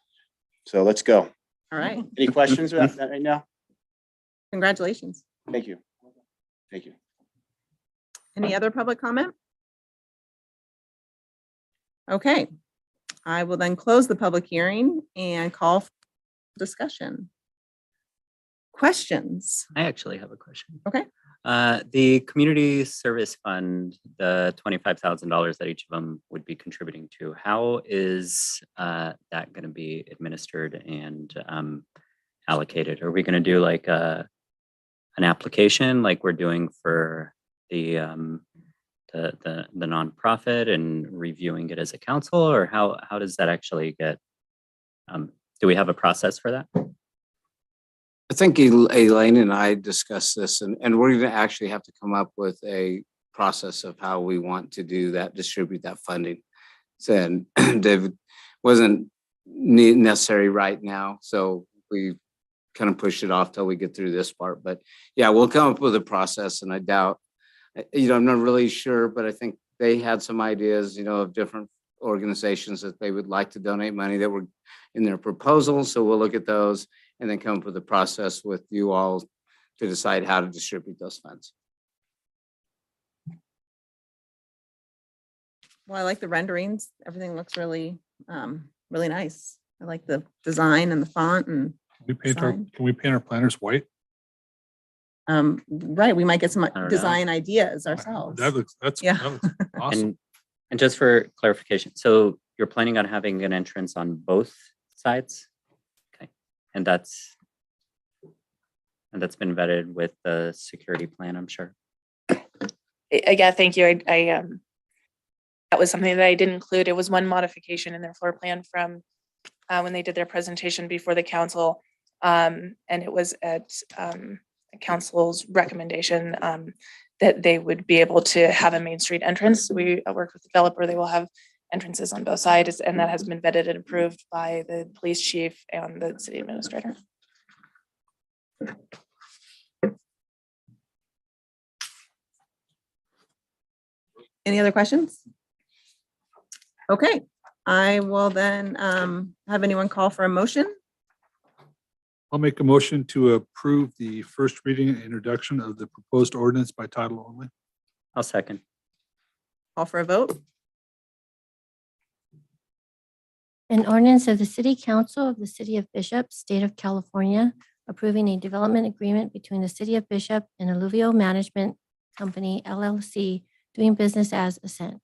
So let's go. All right. Any questions about that right now? Congratulations. Thank you. Thank you. Any other public comment? Okay, I will then close the public hearing and call for discussion. Questions? I actually have a question. Okay. The community service fund, the $25,000 that each of them would be contributing to, how is that going to be administered and allocated? Are we going to do like an application like we're doing for the nonprofit and reviewing it as a council, or how does that actually get? Do we have a process for that? I think Elaine and I discussed this, and we're going to actually have to come up with a process of how we want to do that, distribute that funding. So, and David wasn't necessary right now, so we kind of pushed it off till we get through this part. But yeah, we'll come up with a process, and I doubt, I'm not really sure, but I think they had some ideas, of different organizations that they would like to donate money that were in their proposals. So we'll look at those and then come up with a process with you all to decide how to distribute those funds. Well, I like the renderings. Everything looks really, really nice. I like the design and the font and, Can we paint our planners white? right, we might get some know. design ideas ourselves. That looks Yeah. awesome. And just for clarification, so you're planning on having an entrance on both sides? Okay, and that's been vetted with the security plan, I'm sure. Again, thank you. I that was something that I did include. It was one modification in their floor plan from when they did their presentation before the council. And it was at council's recommendation that they would be able to have a Main Street entrance. We worked with the developer. They will have entrances on both sides, and that has been vetted and approved by the police chief and the city administrator. Any other questions? Okay, I will then have anyone call for a motion. I'll make a motion to approve the first reading and introduction of the proposed ordinance by title only. I'll second. Call for a vote. An ordinance of the City Council of the City of Bishop, State of California, approving a development agreement between the City of Bishop and Alluvial Management Company, LLC, doing business as Ascent.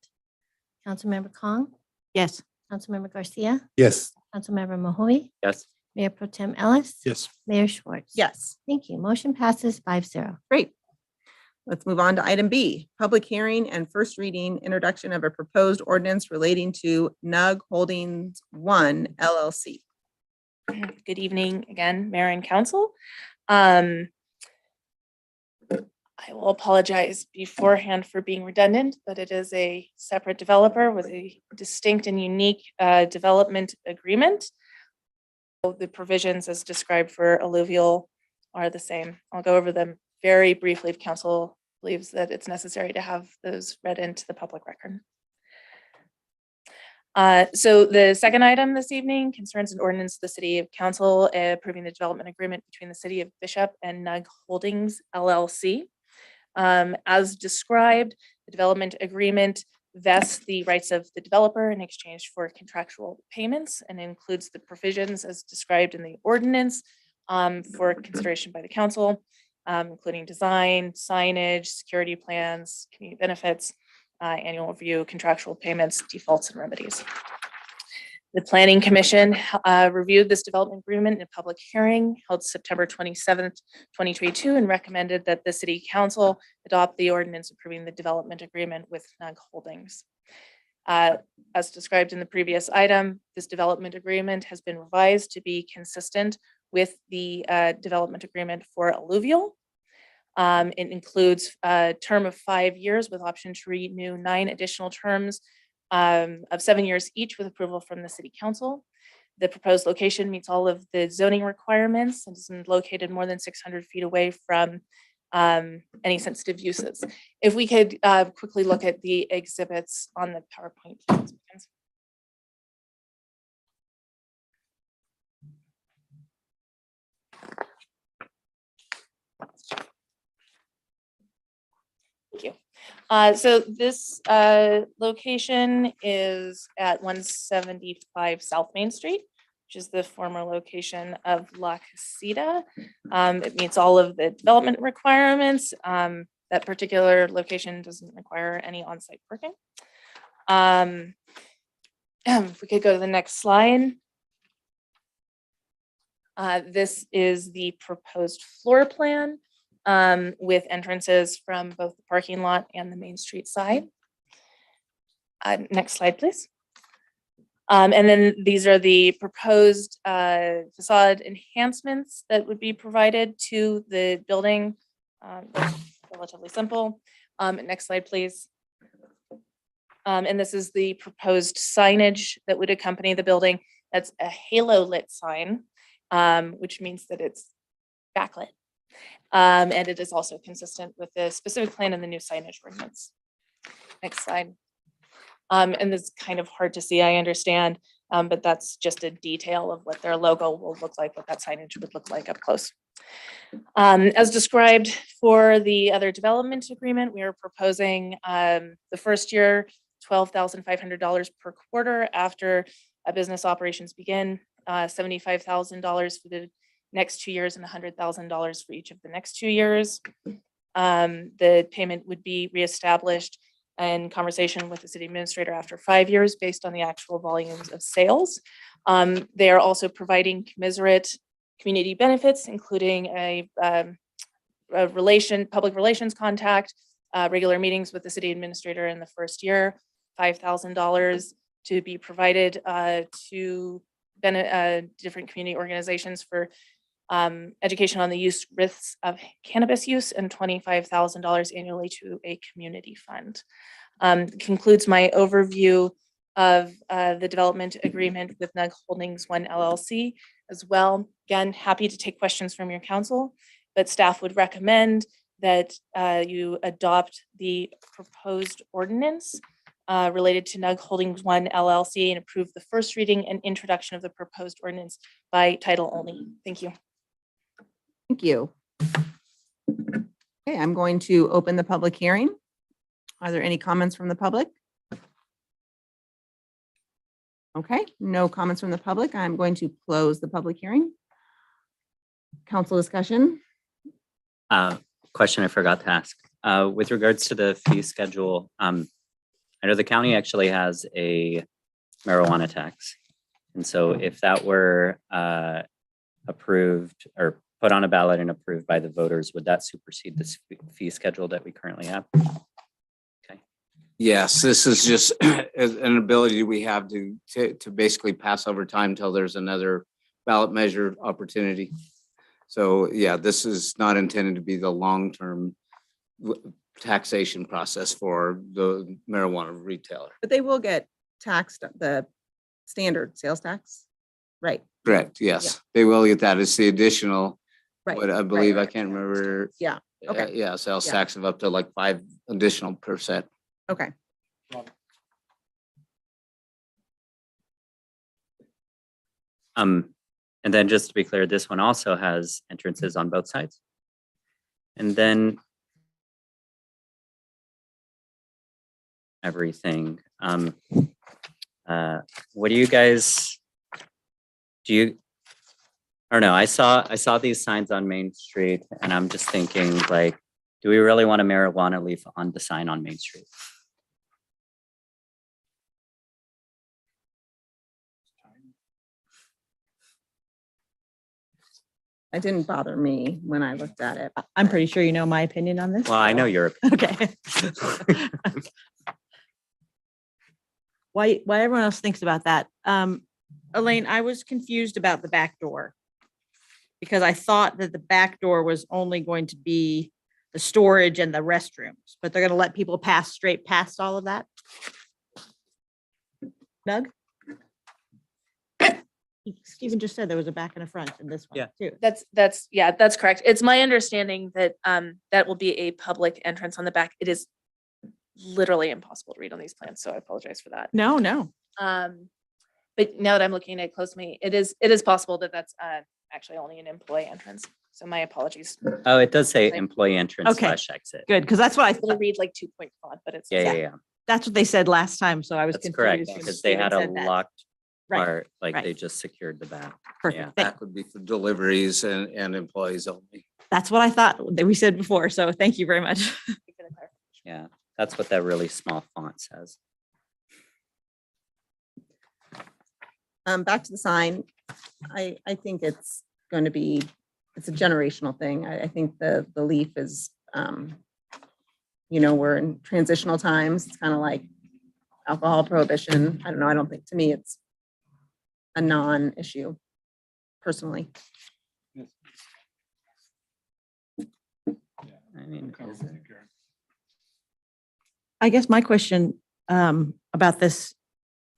Councilmember Kong, Yes. Councilmember Garcia, Yes. Councilmember Mahui, Yes. Mayor Pro Tem Ellis. Yes. Mayor Schwartz. Yes, Thank you. Motion passes 5-0. great. Let's move on to item B, public hearing and first reading, introduction of a proposed ordinance relating to NUG Holdings One LLC. Good evening again, Mayor and Council. I will apologize beforehand for being redundant, but it is a separate developer with a distinct and unique development agreement. The provisions as described for alluvial are the same. I'll go over them very briefly if council believes that it's necessary to have those read into the public record. So the second item this evening concerns an ordinance of the City of Council approving the development agreement between the City of Bishop and NUG Holdings LLC. As described, the development agreement vests the rights of the developer in exchange for contractual payments and includes the provisions as described in the ordinance for consideration by the council, including design, signage, security plans, community benefits, annual review, contractual payments, defaults, and remedies. The Planning Commission reviewed this development agreement in a public hearing held September 27th, 2022, and recommended that the City Council adopt the ordinance approving the development agreement with NUG Holdings. As described in the previous item, this development agreement has been revised to be consistent with the development agreement for alluvial. It includes a term of 5 years with option to renew 9 additional terms of 7 years each with approval from the City Council. The proposed location meets all of the zoning requirements and is located more than 600 feet away from any sensitive uses. If we could quickly look at the exhibits on the PowerPoint. So this location is at 175 South Main Street, which is the former location of La Casita. It meets all of the development requirements. That particular location doesn't require any on-site parking. If we could go to the next slide. This is the proposed floor plan with entrances from both the parking lot and the Main Street side. Next slide, please. And then these are the proposed facade enhancements that would be provided to the building. They're relatively simple. Next slide, please. And this is the proposed signage that would accompany the building. That's a halo lit sign, which means that it's backlit. And it is also consistent with the specific plan and the new signage ordinance. Next slide. And this is kind of hard to see, I understand, but that's just a detail of what their logo will look like, what that signage would look like up close. As described for the other development agreement, we are proposing the first year, $12,500 per quarter after business operations begin, $75,000 for the next 2 years and $100,000 for each of the next 2 years. The payment would be reestablished in conversation with the city administrator after 5 years based on the actual volumes of sales. They are also providing commiserate community benefits, including a public relations contact, regular meetings with the city administrator in the first year, $5,000 to be provided to different community organizations for education on the risks of cannabis use, and $25,000 annually to a community fund. Concludes my overview of the development agreement with NUG Holdings One LLC as well. Again, happy to take questions from your council, but staff would recommend that you adopt the proposed ordinance related to NUG Holdings One LLC and approve the first reading and introduction of the proposed ordinance by title only. Thank you. Thank you. Okay, I'm going to open the public hearing. Are there any comments from the public? Okay, no comments from the public. I'm going to close the public hearing. Council discussion. Question I forgot to ask. With regards to the fee schedule, I know the county actually has a marijuana tax. And so if that were approved or put on a ballot and approved by the voters, would that supersede this fee schedule that we currently have? Okay. Yes, this is just an ability we have to basically pass over time until there's another ballot measure opportunity. So yeah, this is not intended to be the long-term taxation process for the marijuana retailer. But they will get taxed the standard sales tax, right? Correct, yes. They will get that. It's the additional, Right. what I right, believe, I right. can't remember. Yeah, okay. Yeah, sales Yeah. tax of up to like 5 additional %. Okay. And then just to be clear, this one also has entrances on both sides. And then everything. What do you guys, I don't know, I saw these signs on Main Street and I'm just thinking like, do we really want a marijuana leaf on the sign on Main Street? It didn't bother me when I looked at it. I'm pretty sure you know my opinion on this. Well, I know your Okay. Why everyone else thinks about that. Elaine, I was confused about the back door. Because I thought that the back door was only going to be the storage and the restrooms, but they're gonna let people pass straight past all of that? Doug? Stephen just said there was a back and a front in this one too. That's correct. It's my understanding that that will be a public entrance on the back. It is literally impossible to read on these plans, so I apologize for that. No. But now that I'm looking at it closely, it is possible that that's actually only an employee entrance. So my apologies. Oh, it does say Like- employee entrance Okay. slash exit. Good, because that's what I It's gonna thought. read like 2-point font, but it's. Yeah. That's what they said last time, so I was That's confused. correct, when because they Steven had a said that. locked Right, part, like they right. just secured the back. Perfect. That would be for deliveries and employees only. That's what I thought that we said before, so thank you very much. Yeah, that's what that really small font says. Back to the sign. I think it's going to be, it's a generational thing. I think the leaf is, we're in transitional times. It's kind of like alcohol prohibition. I don't know. I don't think, to me, it's a non-issue personally. I mean, is it- I guess my question about this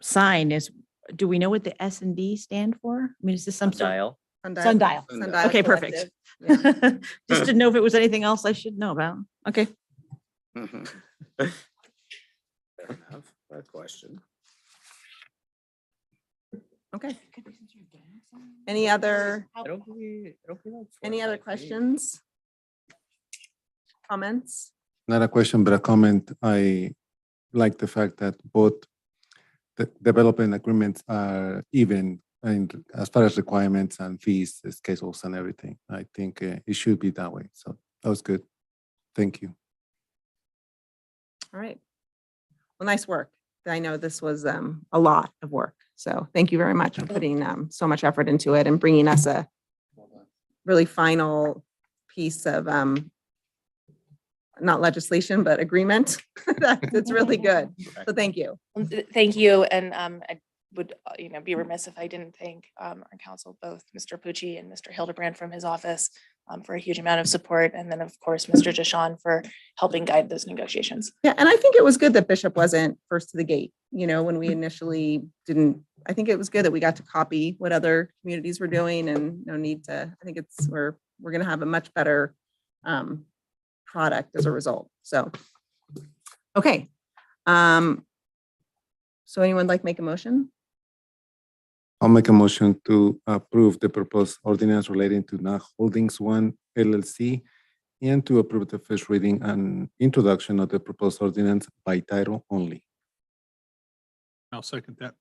sign is, do we know what the S and D stand for? I mean, is this some sort? dial. Sundial. Sundial Okay, perfect. Collective. Just didn't know if it was anything else I should know about. Okay. Fair enough. That question. Okay. Any other, It'll be like 4 any or other 5 feet. questions? Comments? Not a question, but a comment. I like the fact that both the development agreements are even and as far as requirements and fees, schedules and everything. I think it should be that way. So that was good. Thank you. All right. Well, nice work. I know this was a lot of work. So thank you very much for putting so much effort into it and bringing us a really final piece of not legislation, but agreement. That's really good. So thank you. Thank you. And I would, be remiss if I didn't thank our council, both Mr. Pucci and Mr. Hildebrand from his office for a huge amount of support. And then, of course, Mr. Deshawn for helping guide those negotiations. Yeah, and I think it was good that Bishop wasn't first to the gate, when we initially didn't, I think it was good that we got to copy what other communities were doing and no need to, I think we're gonna have a much better product as a result, so. Okay. So anyone like make a motion? I'll make a motion to approve the proposed ordinance relating to NAG Holdings One LLC and to approve the first reading and introduction of the proposed ordinance by title only. I'll second that.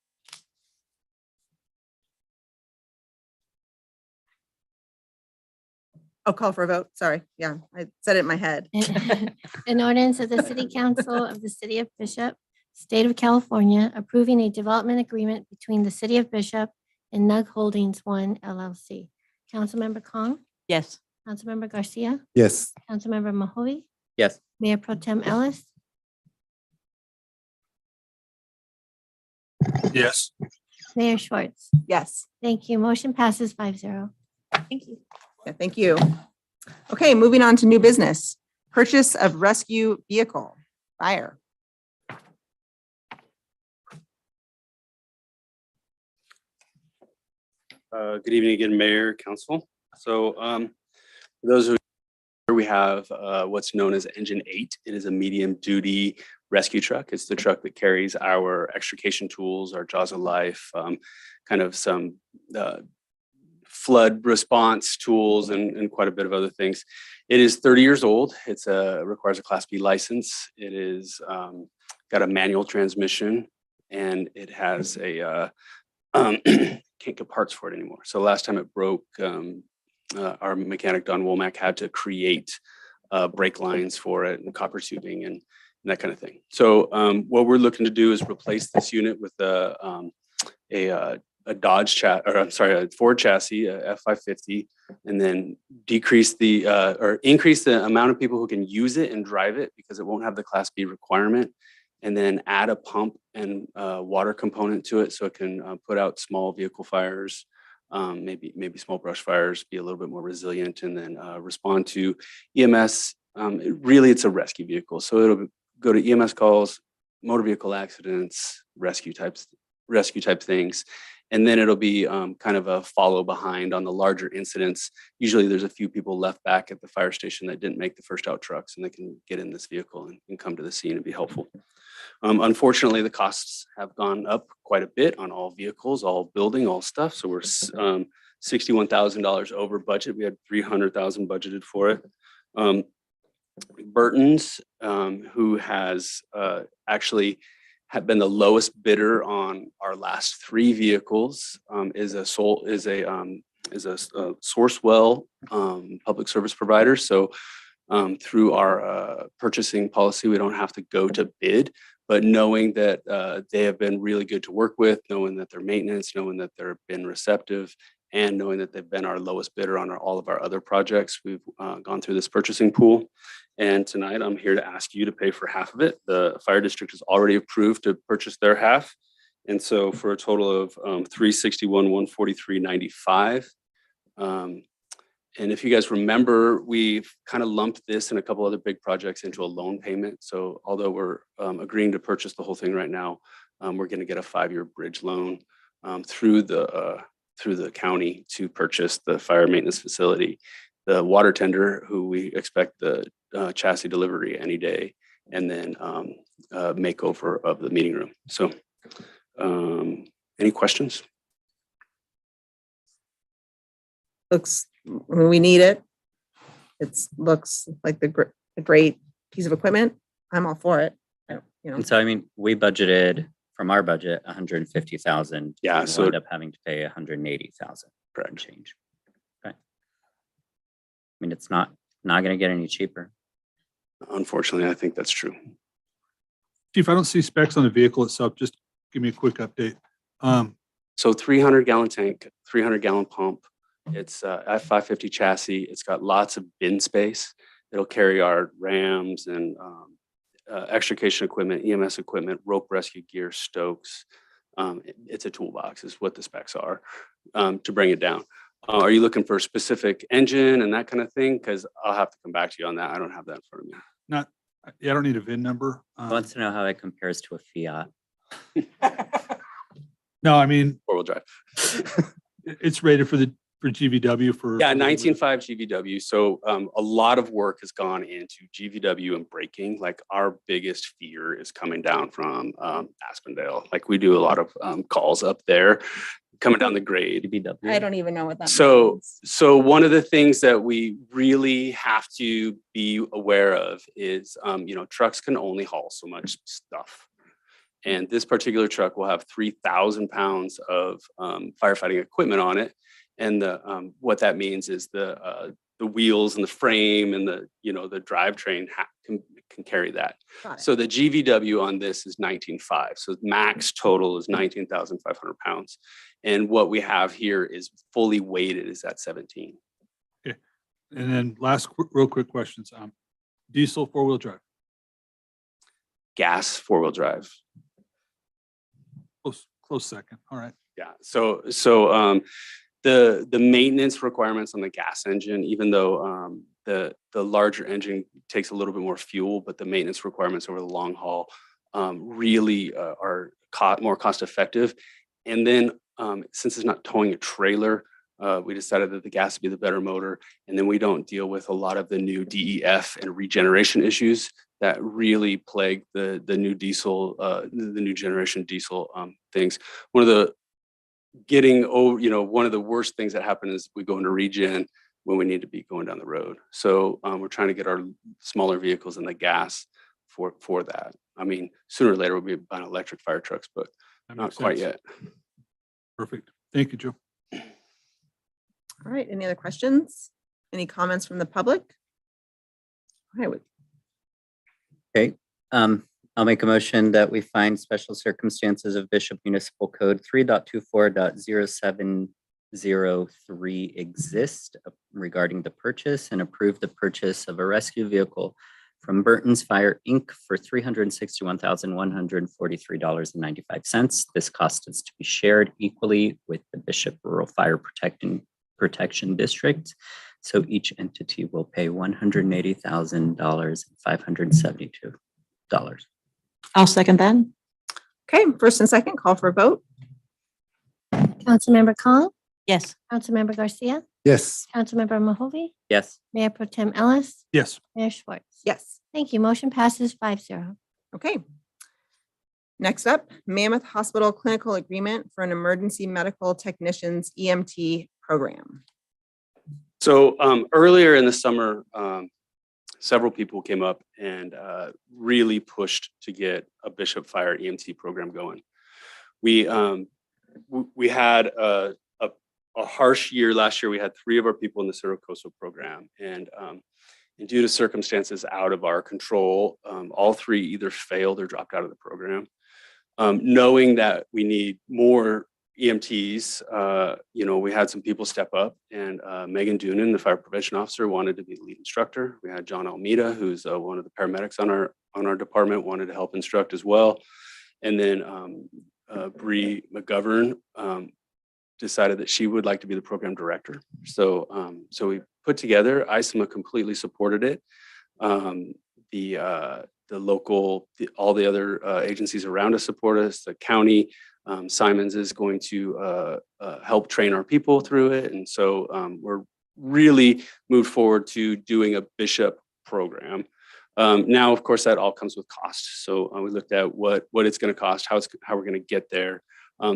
Oh, call for a vote. Sorry. Yeah, I said it in my head. An ordinance of the City Council of the City of Bishop, State of California, approving a development agreement between the City of Bishop and NUG Holdings One LLC. Councilmember Kong, Yes. Councilmember Garcia, Yes. Councilmember Mahovey, Yes. Mayor Pro Tem Ellis, Yes. Mayor Schwartz. Yes. Thank you. Motion passes 5-0. Thank you. Yeah, thank you. Okay, moving on to new business. Purchase of rescue vehicle, fire. Good evening again, Mayor, Council. So for those who we have what's known as Engine 8. It is a medium-duty rescue truck. It's the truck that carries our extrication tools, our Jaws of Life, kind of some flood response tools, and quite a bit of other things. It is 30 years old. It's requires a Class B license. It is got a manual transmission, and it has a can't get parts for it anymore. So last time it broke, our mechanic Don Womack had to create brake lines for it and copper tubing and that kind of thing. So what we're looking to do is replace this unit with a Dodge a Ford chassis, a F550, and then decrease the or increase the amount of people who can use it and drive it because it won't have the Class B requirement. And then add a pump and water component to it so it can put out small vehicle fires, maybe small brush fires, be a little bit more resilient, and then respond to EMS. Really, it's a rescue vehicle, so it'll go to EMS calls, motor vehicle accidents, rescue type things, and then it'll be kind of a follow behind on the larger incidents. Usually, there's a few people left back at the fire station that didn't make the first out trucks, and they can get in this vehicle and come to the scene and be helpful. Unfortunately, the costs have gone up quite a bit on all vehicles, all building, all stuff. So we're $61,000 over budget. We had 300,000 budgeted for it. Burton's, who has actually have been the lowest bidder on our last 3 vehicles, is a Sourcewell public service provider. So through our purchasing policy, we don't have to go to bid, but knowing that they have been really good to work with, knowing that their maintenance, knowing that they've been receptive, and knowing that they've been our lowest bidder on all of our other projects, we've gone through this purchasing pool. And tonight I'm here to ask you to pay for half of it. The fire district has already approved to purchase their half. And so for a total of $361,143.95. And if you guys remember, we've kind of lumped this and a couple other big projects into a loan payment. So although we're agreeing to purchase the whole thing right now, we're going to get a 5-year bridge loan through the county to purchase the fire maintenance facility, the water tender, who we expect the chassis delivery any day, and then makeover of the meeting room. So any questions? Looks, we need it. It looks like a great piece of equipment. I'm all for it. And so, I mean, we budgeted from our budget, 150,000. Yeah, and so- we'll end up having to pay 180,000. Correct. Change. Okay. I mean, it's not going to get any cheaper. Unfortunately, I think that's true. Chief, I don't see specs on the vehicle itself. Just give me a quick update. So 300-gallon tank, 300-gallon pump. It's a F550 chassis. It's got lots of bin space. It'll carry our rams and extrication equipment, EMS equipment, rope rescue gear, stokes. It's a toolbox is what the specs are to bring it down. Are you looking for a specific engine and that kind of thing? Because I'll have to come back to you on that. I don't have that in front of me. I don't need a VIN number. Wants to know how it compares to a Fiat. No, I mean, 4-wheel drive. it's rated for GVW for. Yeah, 19.5 GVW. So a lot of work has gone into GVW and braking. Like our biggest fear is coming down from Aspendale. Like we do a lot of calls up there, coming down the grade. GVW. I don't even know what that means. So one of the things that we really have to be aware of is, trucks can only haul so much stuff. And this particular truck will have 3,000 pounds of firefighting equipment on it. And what that means is the wheels and the frame and the drivetrain can carry that. Got it. So the GVW on this is 19.5. So max total is 19,500 pounds. And what we have here is fully weighted is at 17. Okay. And then last real quick questions. Diesel 4-wheel drive. Gas 4-wheel drive. Close second. All right. Yeah. So the maintenance requirements on the gas engine, even though the larger engine takes a little bit more fuel, but the maintenance requirements over the long haul really are more cost effective. And then since it's not towing a trailer, we decided that the gas would be the better motor. And then we don't deal with a lot of the new DEF and regeneration issues that really plague the new diesel, the new generation diesel things. One of the worst things that happen is we go into regen when we need to be going down the road. So we're trying to get our smaller vehicles in the gas for that. I mean, sooner or later we'll be buying electric fire trucks, but That not makes quite sense. yet. Perfect. Thank you, Joe. All right, any other questions? Any comments from the public? All right, Okay. I'll make a motion that we find special circumstances of Bishop Municipal Code 3.24.0703 exist regarding the purchase and approve the purchase of a rescue vehicle from Burton's Fire Inc. for $361,143.95. This cost is to be shared equally with the Bishop Rural Fire Protection District. So each entity will pay $180,572. I'll second that. okay, first and second, call for a vote. Councilmember Kong, Yes. Councilmember Garcia, Yes. Councilmember Mahovey, Yes. Mayor Pro Tem Ellis, Yes. Mayor Schwartz. Yes, Thank you. Motion passes 5-0. okay. Next up, Mammoth Hospital Clinical Agreement for an Emergency Medical Technicians EMT program. So earlier in the summer, several people came up and really pushed to get a Bishop Fire EMT program going. We had a harsh year last year. We had 3 of our people in the Cerro Coso program, and due to circumstances out of our control, all 3 either failed or dropped out of the program. Knowing that we need more EMTs, we had some people step up, and Megan Doonan, the fire prevention officer, wanted to be the lead instructor. We had John Almeida, who's one of the paramedics on our department, wanted to help instruct as well. And then Bree McGovern decided that she would like to be the program director. So we put together, ISMA completely supported it. The local, all the other agencies around us support us. The county, Simons is going to help train our people through it. And so we're really moved forward to doing a Bishop program. Now, of course, that all comes with cost. So we looked at what it's going to cost, how we're going to get there.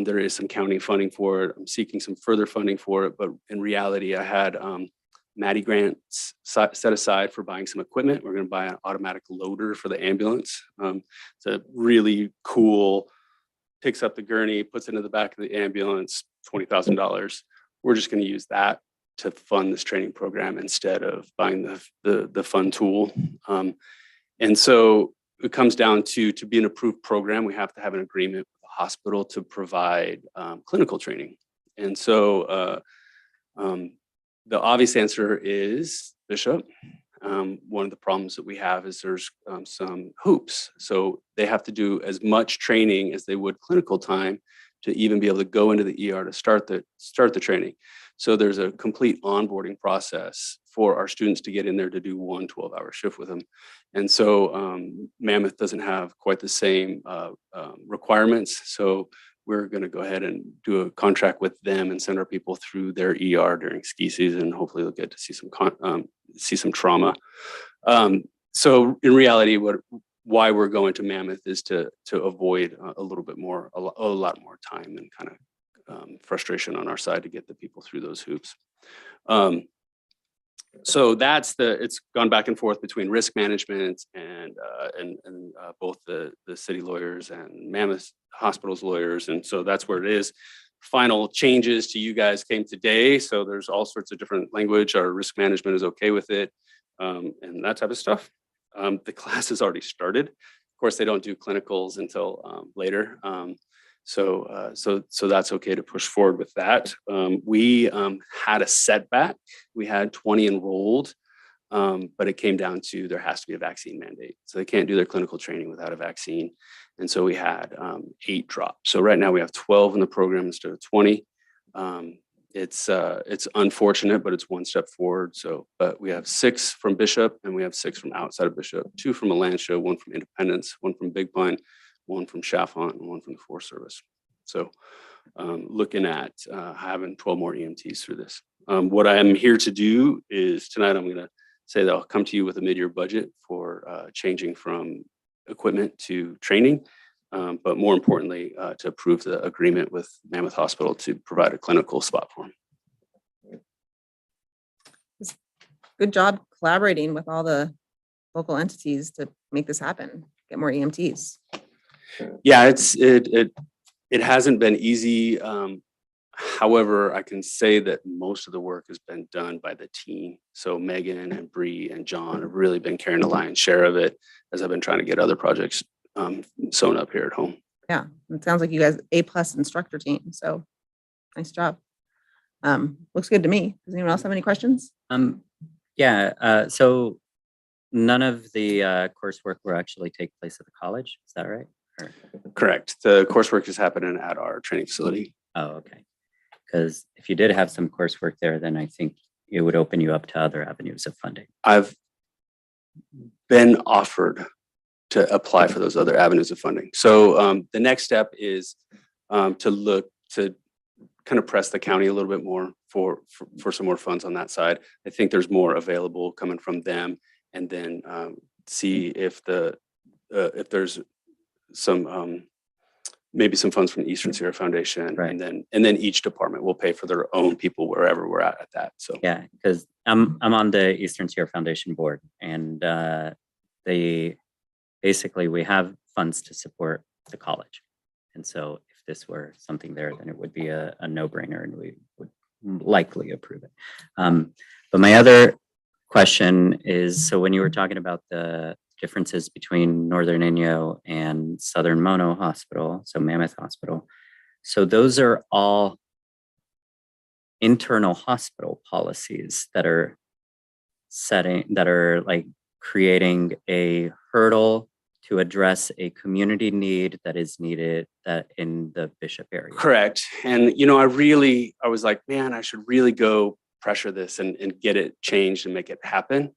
There is some county funding for it. I'm seeking some further funding for it, but in reality, I had Maddie grants set aside for buying some equipment. We're going to buy an automatic loader for the ambulance. It's a really cool, picks up the gurney, puts it into the back of the ambulance, $20,000. We're just going to use that to fund this training program instead of buying the fun tool. And so it comes down to be an approved program, we have to have an agreement with the hospital to provide clinical training. And so the obvious answer is Bishop. One of the problems that we have is there's some hoops. So they have to do as much training as they would clinical time to even be able to go into the ER to start the training. So there's a complete onboarding process for our students to get in there to do 1 12-hour shift with them. And so Mammoth doesn't have quite the same requirements. So we're going to go ahead and do a contract with them and send our people through their ER during ski season. Hopefully they'll get to see some trauma. So in reality, why we're going to Mammoth is to avoid a lot more time and kind of frustration on our side to get the people through those hoops. So it's gone back and forth between risk management and both the city lawyers and Mammoth Hospital's lawyers. And so that's where it is. Final changes to you guys came today. So there's all sorts of different language. Our risk management is okay with it and that type of stuff. The class has already started. Of course, they don't do clinicals until later. So that's okay to push forward with that. We had a setback. We had 20 enrolled, but it came down to there has to be a vaccine mandate. So they can't do their clinical training without a vaccine. And so we had 8 drop. So right now we have 12 in the program instead of 20. It's unfortunate, but it's one step forward. So, but we have 6 from Bishop and we have 6 from outside of Bishop, 2 from Alantia, 1 from Independence, 1 from Big Pine, 1 from Chaffont, and 1 from the Forest Service. So looking at having 12 more EMTs through this. What I am here to do is tonight I'm going to say that I'll come to you with a mid-year budget for changing from equipment to training, but more importantly, to approve the agreement with Mammoth Hospital to provide a clinical spot for them. Good job collaborating with all the local entities to make this happen, get more EMTs. Yeah, it hasn't been easy. However, I can say that most of the work has been done by the team. So Megan and Bree and John have really been carrying the lion's share of it as I've been trying to get other projects sewn up here at home. Yeah, it sounds like you guys A+ instructor team. So nice job. Looks good to me. Does anyone else have any questions? So none of the coursework will actually take place at the college. Is that right? Correct. The coursework is happening at our training facility. Oh, okay. Because if you did have some coursework there, then I think it would open you up to other avenues of funding. I've been offered to apply for those other avenues of funding. So the next step is to look to kind of press the county a little bit more for some more funds on that side. I think there's more available coming from them, and then see if there's some maybe some funds from the Eastern Sierra Foundation, Right. and then each department will pay for their own people wherever we're at that. So Yeah, because I'm on the Eastern Sierra Foundation board, and they basically we have funds to support the college, and so if this were something there, then it would be a no-brainer, and we would likely approve it. But my other question is, so when you were talking about the differences between Northern Inyo and Southern Mono Hospital, so Mammoth Hospital, so those are all internal hospital policies that are like creating a hurdle to address a community need that is needed that in the Bishop area. correct. And I was like, man, I should really go pressure this and get it changed and make it happen.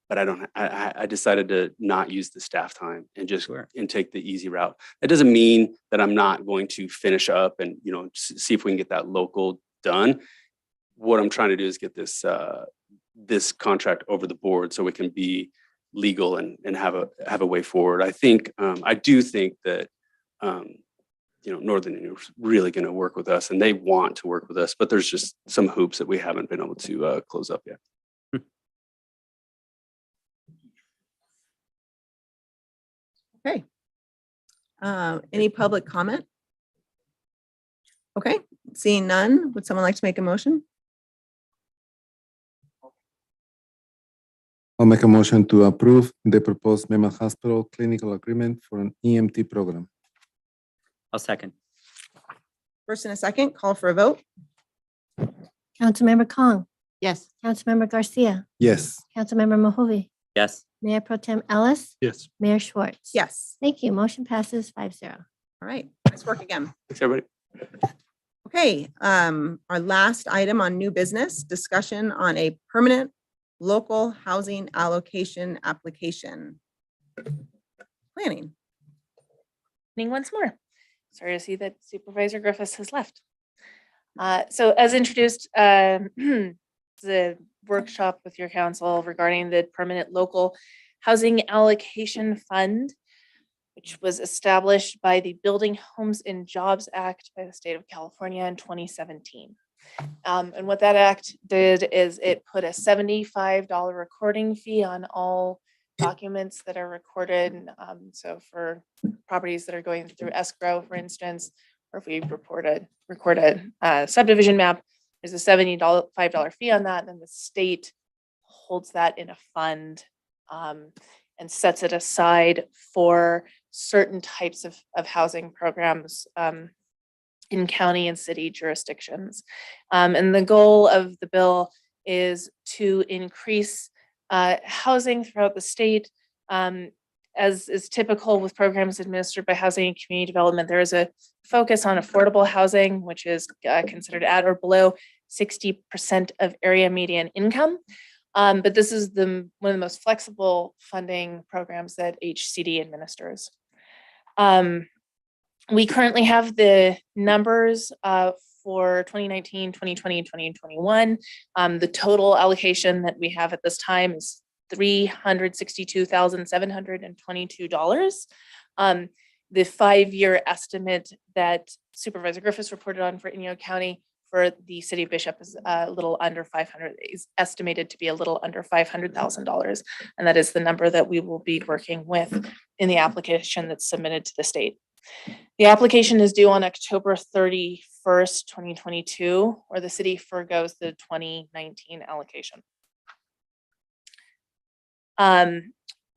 But I decided to not use the staff time and just and take the easy route. That doesn't mean that I'm not going to finish up and see if we can get that local done. What I'm trying to do is get this this contract over the board so we can be legal and have a way forward. I do think that Northern Inyo is really going to work with us, and they want to work with us, but there's just some hoops that we haven't been able to close up yet. Okay. Any public comment? Okay, seeing none, would someone like to make a motion? I'll make a motion to approve the proposed Mammoth Hospital clinical agreement for an EMT program. I'll second. First and a second, call for a vote. Councilmember Kong, Yes. Councilmember Garcia, Yes. Councilmember Mohoove, Yes. Mayor Pro Tem Ellis, Yes. Mayor Schwartz. Yes. Thank you. Motion passes 5-0. All right, nice work again. Thanks, everybody. Okay, our last item on new business, discussion on a permanent local housing allocation application. Planning. Evening once more. Sorry to see that Supervisor Griffiths has left. So as introduced, the workshop with your council regarding the permanent local housing allocation fund, which was established by the Building Homes and Jobs Act by the state of California in 2017. And what that act did is it put a $75 recording fee on all documents that are recorded. So for properties that are going through escrow, for instance, or if we record a subdivision map, there's a $75 fee on that. Then the state holds that in a fund and sets it aside for certain types of housing programs in county and city jurisdictions. And the goal of the bill is to increase housing throughout the state. As is typical with programs administered by Housing and Community Development, there is a focus on affordable housing, which is considered at or below 60% of area median income. But this is one of the most flexible funding programs that HCD administers. We currently have the numbers for 2019, 2020, 2021. The total allocation that we have at this time is $362,722. The 5-year estimate that Supervisor Griffiths reported on for Inyo County for the city of Bishop is a little under 500, is estimated to be a little under $500,000. And that is the number that we will be working with in the application that's submitted to the state. The application is due on October 31st, 2022, or the city forgoes the 2019 allocation.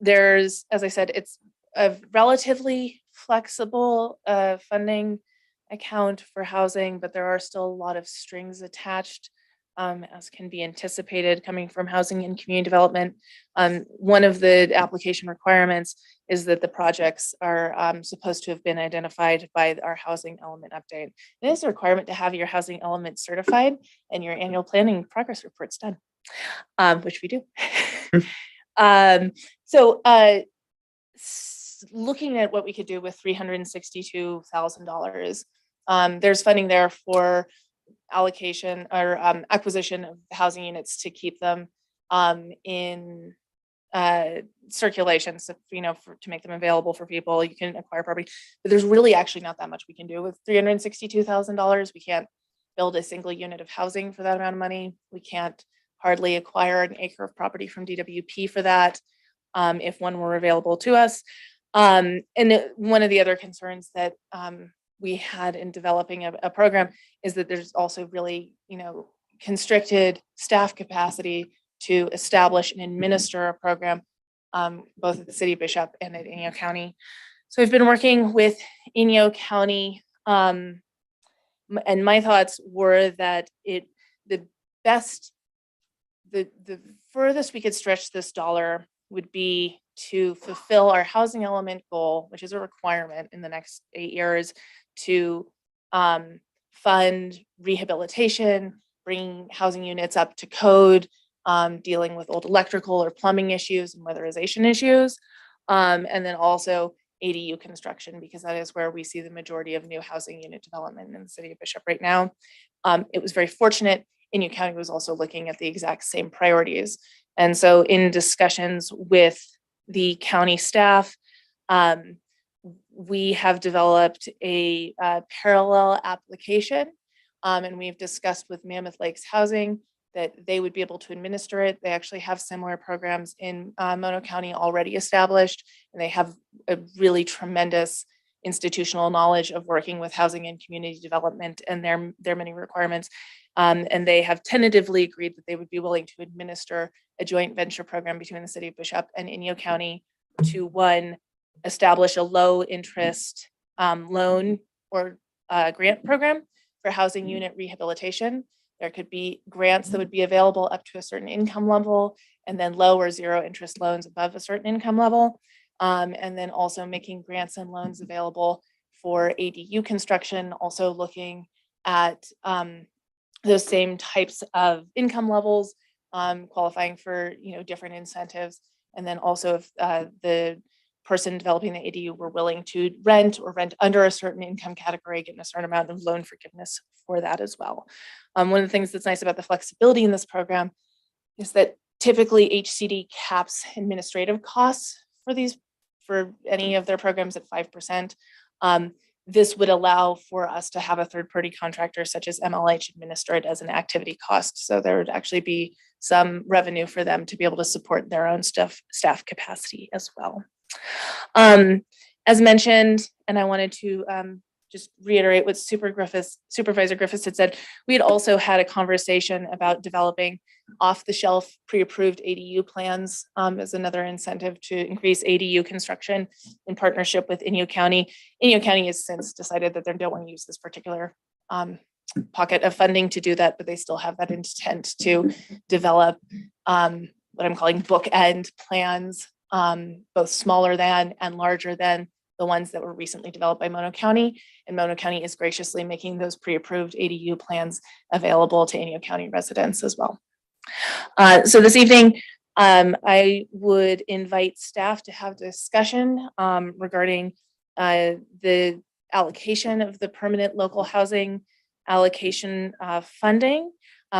There's, as I said, it's a relatively flexible funding account for housing, but there are still a lot of strings attached, as can be anticipated coming from Housing and Community Development. One of the application requirements is that the projects are supposed to have been identified by our housing element update. It is a requirement to have your housing element certified and your annual planning progress reports done, which we do. So looking at what we could do with $362,000, there's funding there for allocation or acquisition of housing units to keep them in circulations, to make them available for people. You can acquire property, but there's really actually not that much we can do with $362,000. We can't build a single unit of housing for that amount of money. We can't hardly acquire an acre of property from DWP for that, if one were available to us. And one of the other concerns that we had in developing a program is that there's also really, constricted staff capacity to establish and administer a program, both at the City of Bishop and at Inyo County. So I've been working with Inyo County, and my thoughts were that the furthest we could stretch this dollar would be to fulfill our housing element goal, which is a requirement in the next 8 years, to fund rehabilitation, bringing housing units up to code, dealing with old electrical or plumbing issues and weatherization issues, and then also ADU construction, because that is where we see the majority of new housing unit development in the City of Bishop right now. It was very fortunate Inyo County was also looking at the exact same priorities. And so in discussions with the county staff, we have developed a parallel application, and we've discussed with Mammoth Lakes Housing that they would be able to administer it. They actually have similar programs in Mono County already established, and they have a really tremendous institutional knowledge of working with housing and community development and their many requirements. And they have tentatively agreed that they would be willing to administer a joint venture program between the City of Bishop and Inyo County to, one, establish a low interest loan or grant program for housing unit rehabilitation. There could be grants that would be available up to a certain income level, and then low or zero interest loans above a certain income level. And then also making grants and loans available for ADU construction, also looking at those same types of income levels, qualifying for different incentives. And then also if the person developing the ADU were willing to rent or rent under a certain income category, getting a certain amount of loan forgiveness for that as well. One of the things that's nice about the flexibility in this program is that typically HCD caps administrative costs for any of their programs at 5%. This would allow for us to have a third-party contractor such as MLH administer it as an activity cost. So there would actually be some revenue for them to be able to support their own staff capacity as well. As mentioned, and I wanted to just reiterate what Supervisor Griffiths had said, we had also had a conversation about developing off-the-shelf pre-approved ADU plans as another incentive to increase ADU construction in partnership with Inyo County. Inyo County has since decided that they don't want to use this particular pocket of funding to do that, but they still have that intent to develop what I'm calling bookend plans, both smaller than and larger than the ones that were recently developed by Mono County. And Mono County is graciously making those pre-approved ADU plans available to Inyo County residents as well. So this evening, I would invite staff to have discussion regarding the allocation of the permanent local housing allocation funding.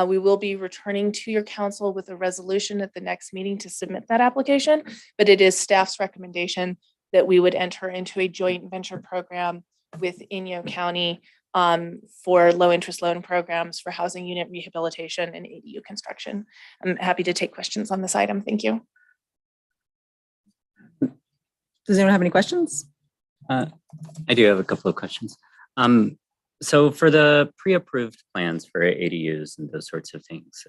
We will be returning to your council with a resolution at the next meeting to submit that application, but it is staff's recommendation that we would enter into a joint venture program with Inyo County for low interest loan programs for housing unit rehabilitation and ADU construction. I'm happy to take questions on this item. Thank you. Does anyone have any questions? I do have a couple of questions. So for the pre-approved plans for ADUs and those sorts of things,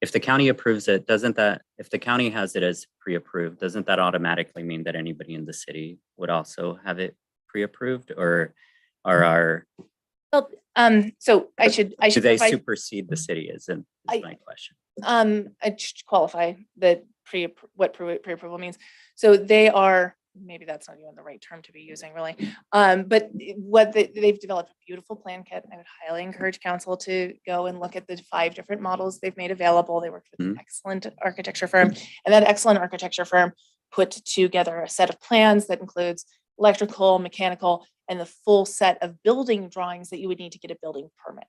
if the county approves it, if the county has it as pre-approved, doesn't that automatically mean that anybody in the city would also have it pre-approved, or are Well, so I should do they provide- supersede the city is my question. I should qualify that what pre-approval means. So they are, maybe that's not even the right term to be using really. But they've developed a beautiful plan kit. I would highly encourage council to go and look at the 5 different models they've made available. They worked with an excellent architecture firm, and that excellent architecture firm put together a set of plans that includes electrical, mechanical, and the full set of building drawings that you would need to get a building permit.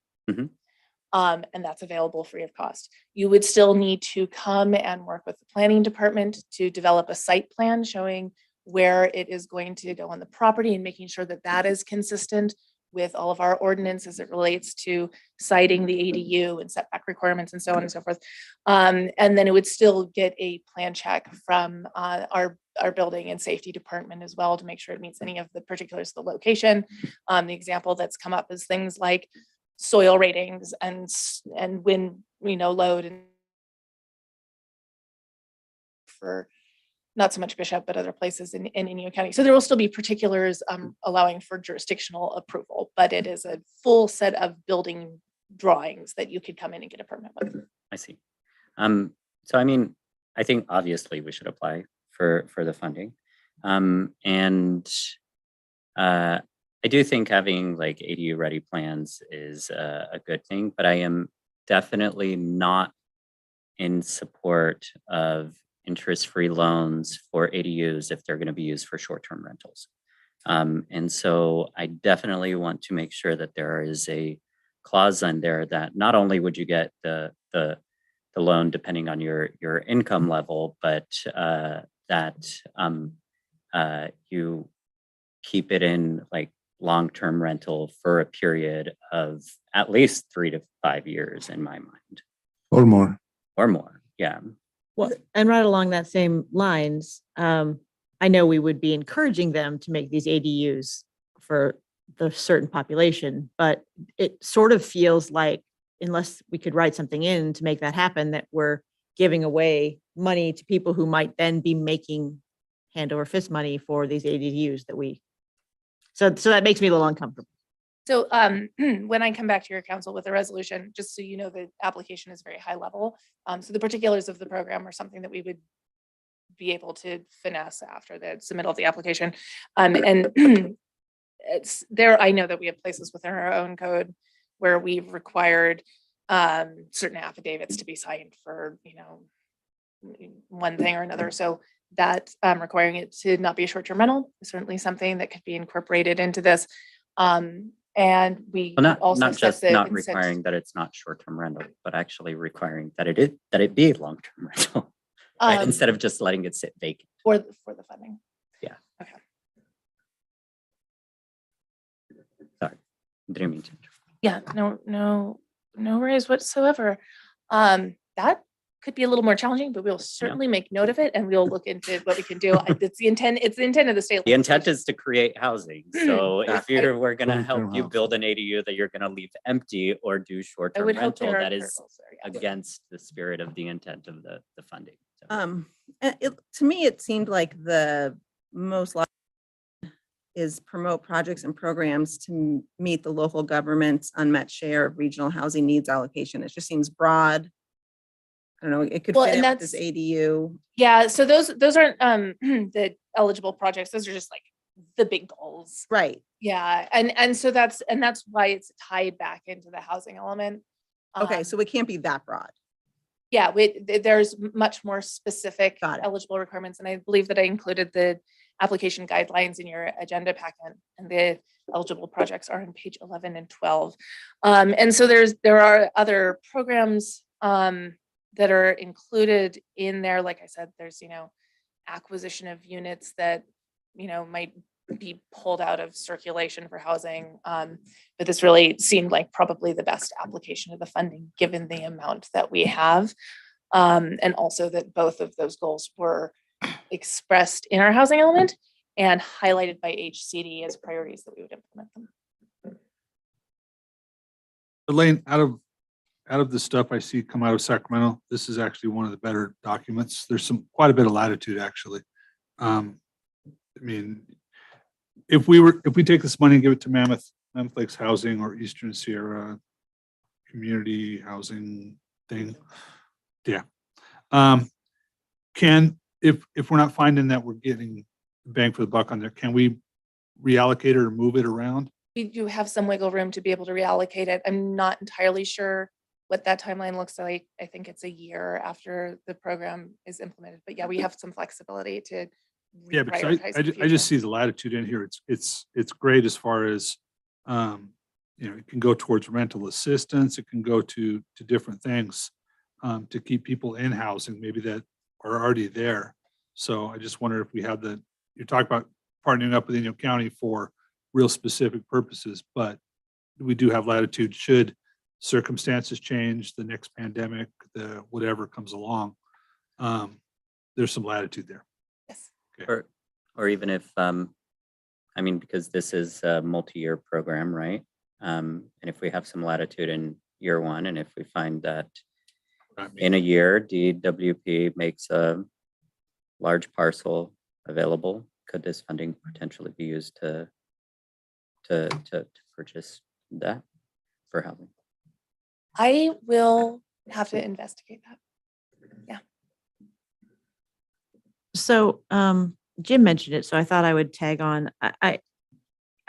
And that's available free of cost. You would still need to come and work with the planning department to develop a site plan showing where it is going to go on the property and making sure that that is consistent with all of our ordinance as it relates to citing the ADU and setback requirements and so on and so forth. And then it would still get a plan check from our building and safety department as well to make sure it meets any of the particulars of the location. The example that's come up is things like soil ratings and wind, load and for not so much Bishop, but other places in Inyo County. So there will still be particulars allowing for jurisdictional approval, but it is a full set of building drawings that you could come in and get a permit with. I see. So I mean, I think obviously we should apply for the funding. I do think having like ADU ready plans is a good thing, but I am definitely not in support of interest-free loans for ADUs if they're going to be used for short-term rentals. And so I definitely want to make sure that there is a clause in there that not only would you get the loan depending on your income level, but that you keep it in like long-term rental for a period of at least 3 to 5 years in my mind. Or more. Or more, yeah. Well, and right along that same lines, I know we would be encouraging them to make these ADUs for the certain population, but it sort of feels like unless we could write something in to make that happen, that we're giving away money to people who might then be making hand over fist money for these ADUs that we. So that makes me a little uncomfortable. So when I come back to your council with a resolution, just so you know, the application is very high level. So the particulars of the program are something that we would be able to finesse after the submittal of the application. And it's there, I know that we have places within our own code where we've required certain affidavits to be signed for, one thing or another. So that requiring it to not be a short-term rental is certainly something that could be incorporated into this. And we Well, also not set just the not incentives- requiring that it's not short-term rental, but actually requiring that it be long-term rental, right? Instead of just letting it sit vacant. for the funding. Yeah. Okay. Sorry, didn't mean to. Yeah, no worries whatsoever. That could be a little more challenging, but we'll certainly make note of it and we'll look into what we can do. It's the intent of the state. The intent is to create housing. So if we're going to Long-term help you housing. build an ADU that you're going to leave empty or do short-term would hope rental, there are that is hurdles there, yeah. against the spirit of the intent of the funding. So, And to me, it seemed like the most logical is promote projects and programs to meet the local government's unmet share of regional housing needs allocation. It just seems broad. I don't know, it could Well, fit and in with this that's- ADU. Yeah, so those aren't the eligible projects. Those are just like the big goals. Right. Yeah, and so that's why it's tied back into the housing element. Okay, so it can't be that broad. Yeah, there's much more specific Got it. eligible requirements, and I believe that I included the application guidelines in your agenda packet, and the eligible projects are on page 11 and 12. And so there are other programs that are included in there. Like I said, there's acquisition of units that might be pulled out of circulation for housing. But this really seemed like probably the best application of the funding, given the amount that we have. And also that both of those goals were expressed in our housing element and highlighted by HCD as priorities that we would implement them. Elaine, out of the stuff I see come out of Sacramento, this is actually one of the better documents. There's quite a bit of latitude, actually. I mean, if we take this money and give it to Mammoth Lakes Housing or Eastern Sierra Community Housing thing, yeah. If we're not finding that we're getting bang for the buck on there, can we reallocate it or move it around? We do have some wiggle room to be able to reallocate it. I'm not entirely sure what that timeline looks like. I think it's a year after the program is implemented, but yeah, we have some flexibility to Yeah, because reprioritize. I just see the latitude in here. It's great as far as, it can go towards rental assistance. It can go to different things to keep people in housing, maybe that are already there. So I just wonder if we have you talk about partnering up with Inyo County for real specific purposes, but we do have latitude should circumstances change, the next pandemic, the whatever comes along. There's some latitude there. Yes. Or even if, I mean, because this is a multi-year program, right? And if we have some latitude in year one, and if we find that in a year, DWP makes a large parcel available, could this funding potentially be used to purchase that for housing? I will have to investigate that. So Jim mentioned it, so I thought I would tag on. I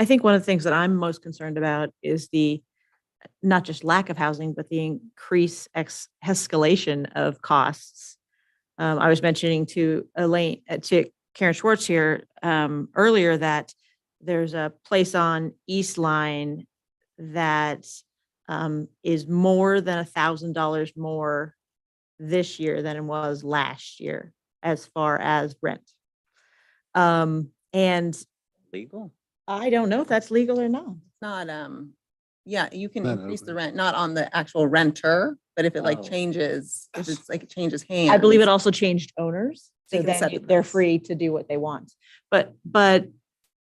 think one of the things that I'm most concerned about is the not just lack of housing, but the increased escalation of costs. I was mentioning to Karen Schwartz here earlier that there's a place on East Line that is more than $1,000 more this year than it was last year as far as rent. And Legal? I don't know if that's legal or not. Not, yeah, you can Not increase the open. rent, not on the actual renter, but if it like Oh. changes, if it's like it changes hands. I believe it also changed owners, So so you can set then the they're price. free to do what they want.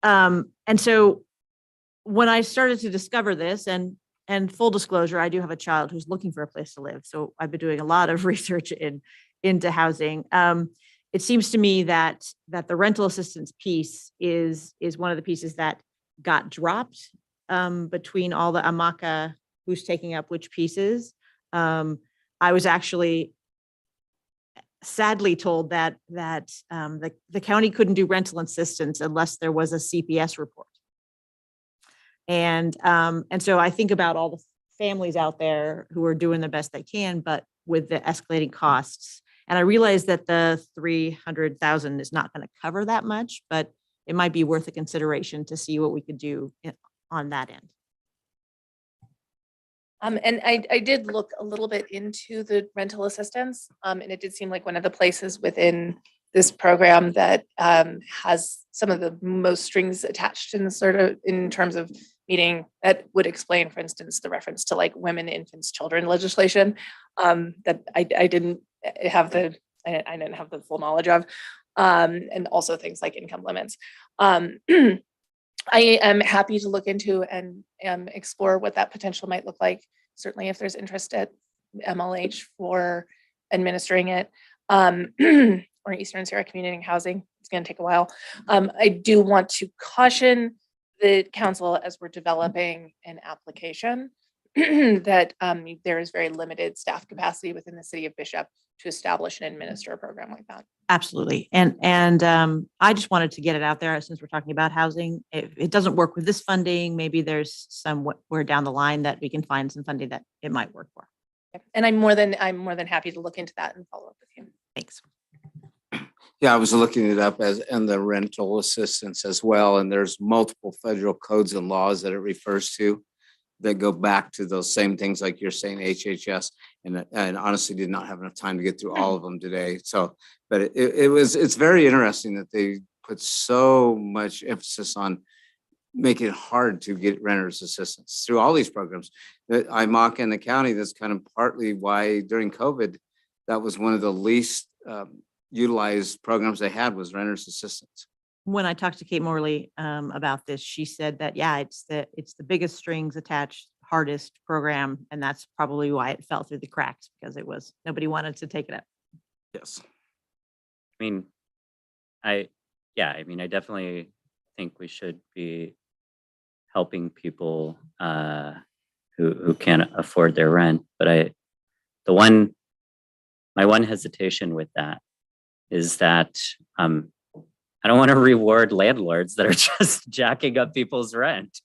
And so when I started to discover this, and full disclosure, I do have a child who's looking for a place to live. So I've been doing a lot of research into housing. It seems to me that the rental assistance piece is one of the pieces that got dropped between all the AMACA who's taking up which pieces. I was actually sadly told that the county couldn't do rental assistance unless there was a CPS report. And so I think about all the families out there who are doing the best they can, but with the escalating costs. And I realize that the 300,000 is not going to cover that much, but it might be worth a consideration to see what we could do on that end. And I did look a little bit into the rental assistance, and it did seem like one of the places within this program that has some of the most strings attached in terms of meeting, that would explain, for instance, the reference to like women, infants, children legislation that I didn't have the full knowledge of, and also things like income limits. I am happy to look into and explore what that potential might look like. Certainly, if there's interest at MLH for administering it, or Eastern Sierra Community Housing, it's going to take a while. I do want to caution the council as we're developing an application that there is very limited staff capacity within the city of Bishop to establish and administer a program like that. Absolutely. And I just wanted to get it out there since we're talking about housing. If it doesn't work with this funding, maybe there's somewhere down the line that we can find some funding that it might work for. And I'm more than happy to look into that and follow up with you. Thanks. Yeah, I was looking it up and the rental assistance as well, and there's multiple federal codes and laws that it refers to that go back to those same things like you're saying, HHS, and honestly did not have enough time to get through all of them today. So, but it's very interesting that they put so much emphasis on making it hard to get renters assistance through all these programs. That IMACA in the county, that's kind of partly why during COVID, that was one of the least utilized programs they had was renters assistance. When I talked to Kate Morley about this, she said that, yeah, it's the biggest strings attached, hardest program. And that's probably why it fell through the cracks, because nobody wanted to take it up. Yes. I mean, I definitely think we should be helping people who can't afford their rent. But my one hesitation with that is that I don't want to reward landlords that are just jacking up people's rent.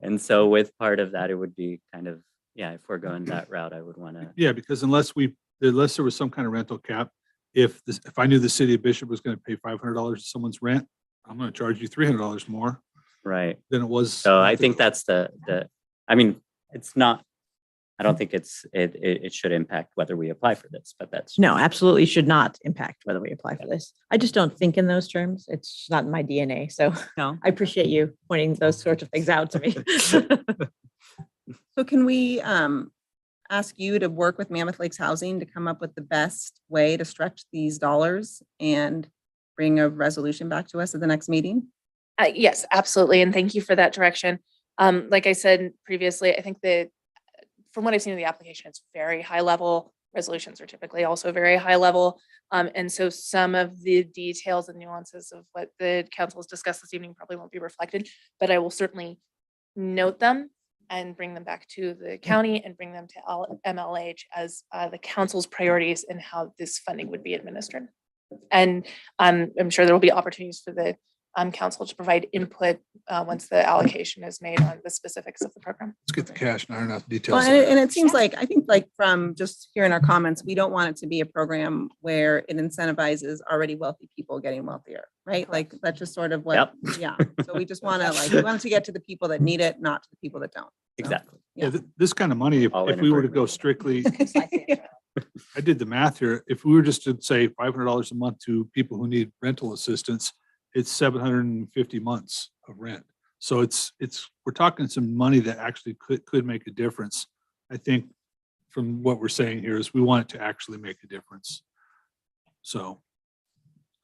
And so with part of that, it would be kind of, if we're going that route, I would want to. Yeah, because unless there was some kind of rental cap, if I knew the city of Bishop was going to pay $500 to someone's rent, I'm going to charge you $300 more Right. than it was. So I think that's the I mean, it's not, I don't think it should impact whether we apply for this, but that's. No, absolutely should not impact whether we apply for this. I just don't think in those terms. It's not in my DNA. So No. I appreciate you pointing those sorts of things out to me. So can we ask you to work with Mammoth Lakes Housing to come up with the best way to stretch these dollars and bring a resolution back to us at the next meeting? Yes, absolutely. And thank you for that direction. Like I said previously, I think that from what I've seen in the application, it's very high level. Resolutions are typically also very high level. And so some of the details and nuances of what the council has discussed this evening probably won't be reflected, but I will certainly note them and bring them back to the county and bring them to MLH as the council's priorities and how this funding would be administered. And I'm sure there will be opportunities for the council to provide input once the allocation is made on the specifics of the program. Let's get the cash and iron out the Well, details. and it seems like, I think like from just hearing our comments, we don't want it to be a program where it incentivizes already wealthy people getting wealthier, right? Like that's just sort of what, yeah. So we just want to like, we want to get to the people that need it, not to the people that don't. Exactly. Yeah, this kind of money, All if we were to go inappropriate. strictly, I did the math here. If we were just to say $500 a month to people who need rental assistance, it's 750 months of rent. So we're talking some money that actually could make a difference. I think from what we're saying here is we want it to actually make a difference. So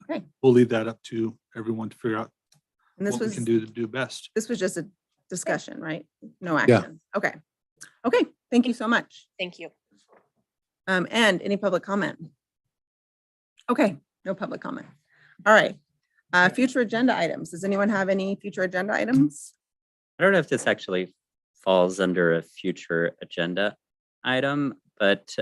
Okay. we'll leave that up to everyone to figure out And this what we was, can do to do best. this was just a discussion, right? No action. Okay. Okay. Thank you so much. Thank you. And any public comment? Okay, no public comment. All right. Future agenda items. Does anyone have any future agenda items? I don't know if this actually falls under a future agenda item, but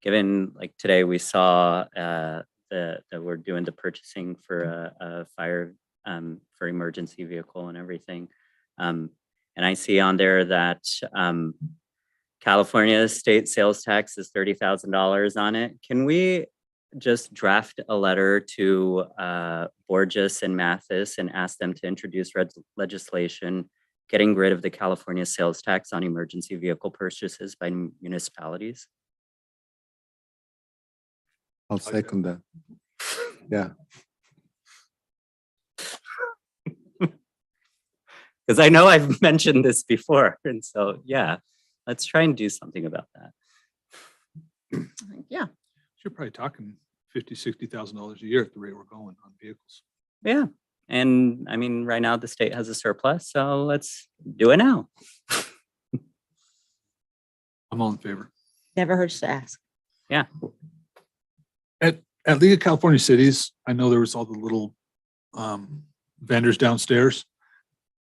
given like today we saw that we're doing the purchasing for a fire for emergency vehicle and everything. And I see on there that California state sales tax is $30,000 on it. Can we just draft a letter to Borges and Mathis and ask them to introduce legislation getting rid of the California sales tax on emergency vehicle purchases by municipalities? I'll second that. Yeah. Because I know I've mentioned this before. And so, yeah, let's try and do something about that. Yeah. You're probably talking $50,000-$60,000 a year at the rate we're going on vehicles. Yeah. And I mean, right now the state has a surplus, so let's do it now. I'm all in favor. Never hurts to ask. Yeah. At League of California Cities, I know there was all the little vendors downstairs.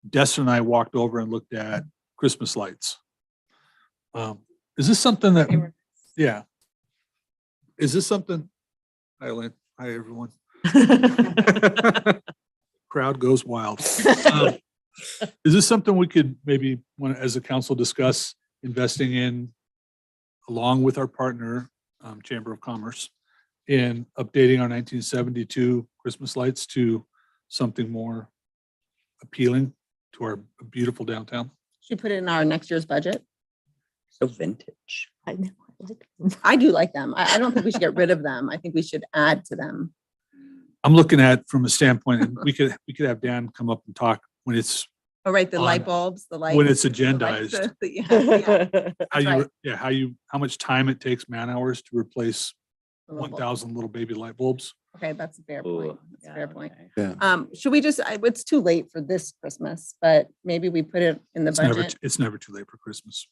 Destin and I walked over and looked at Christmas lights. Is this something that, yeah. Is this something? Hi, Lynn. Hi, everyone. Crowd goes wild. Is this something we could maybe, as a council, discuss investing in along with our partner, Chamber of Commerce, in updating our 1972 Christmas lights to something more appealing to our beautiful downtown? Should we put it in our next year's budget? So vintage. I know. I do like them. I don't think we should get rid of them. I think we should add to them. I'm looking at from a standpoint, and we could have Dan come up and talk when it's Oh, right, the light On- bulbs, the lights. when it's the lights, agendized. yeah, yeah. How much time it takes man hours to replace The little bulb. 1,000 little baby light bulbs. Okay, that's a fair point. Ooh, That's a fair point. Yeah. Should we just, it's too late for this Christmas, but maybe we put it in the budget. It's never too late for Christmas.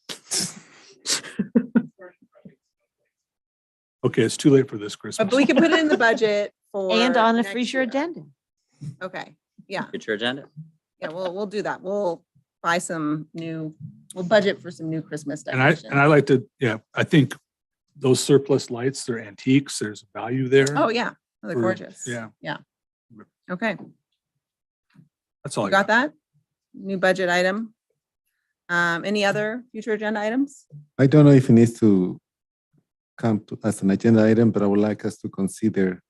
Okay, it's too late for this Christmas. But we can put it in the budget for. And on a next future year. agenda. Okay, yeah, Future agenda. yeah, we'll do that. We'll buy we'll budget for some new Christmas And I decorations. like to, yeah, I think those surplus lights, they're antiques. There's value there. Oh, yeah, they're for- gorgeous. Yeah, Okay, that's all I you got that? New budget item. Any other future agenda items? I don't know if it needs to come to as an agenda item, but I would like us to consider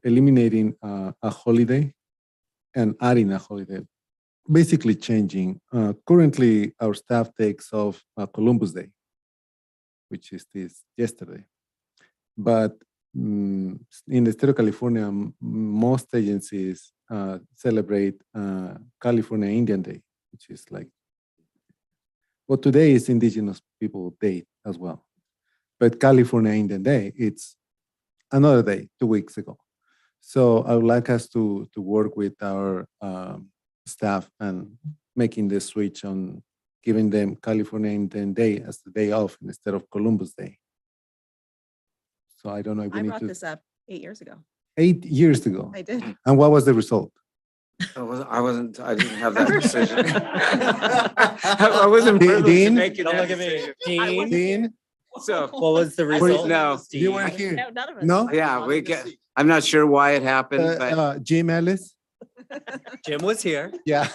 eliminating a holiday and adding a holiday basically changing. Currently, our staff takes off Columbus Day, which is this yesterday. But in the state of California, most agencies celebrate California Indian Day, which is like, well, today is Indigenous People Day as well. But California Indian Day, it's another day, 2 weeks ago. So I would like us to work with our staff and making the switch on giving them California Indian Day as the day off instead of Columbus Day. So I don't know if we I need brought to, this up 8 years ago. 8 years ago. I did. And what was the result? I didn't have that decision. I wasn't privileged to Dean? make it. Don't look at me. Dean, Dean? So, what was the Were you- result? no, You weren't here. No, none of us. No? yeah, I'm not sure why it happened, but Jim Ellis? Jim was here. Yeah.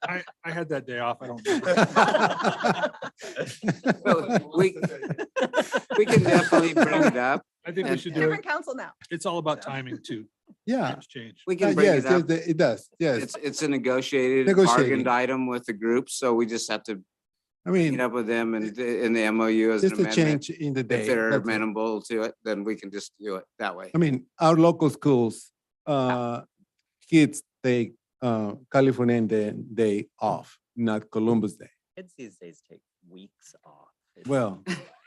I had that day off. I don't. well, we can definitely bring it up. I think we should do it. Different council now. It's all about timing too. Yeah. Things change. We can bring Yes, it up. yes, it does. Yes. It's a negotiated, Negotiating. bargained item with the group, so we just have to I meet mean, up with them and in the MOU as an just a amendment. change in the day. If they're that's it. amenable to it, then we can just do it that way. I mean, our local schools, kids take California Indian Day off, not Columbus Day. Kids these days take weeks off. It's- Well,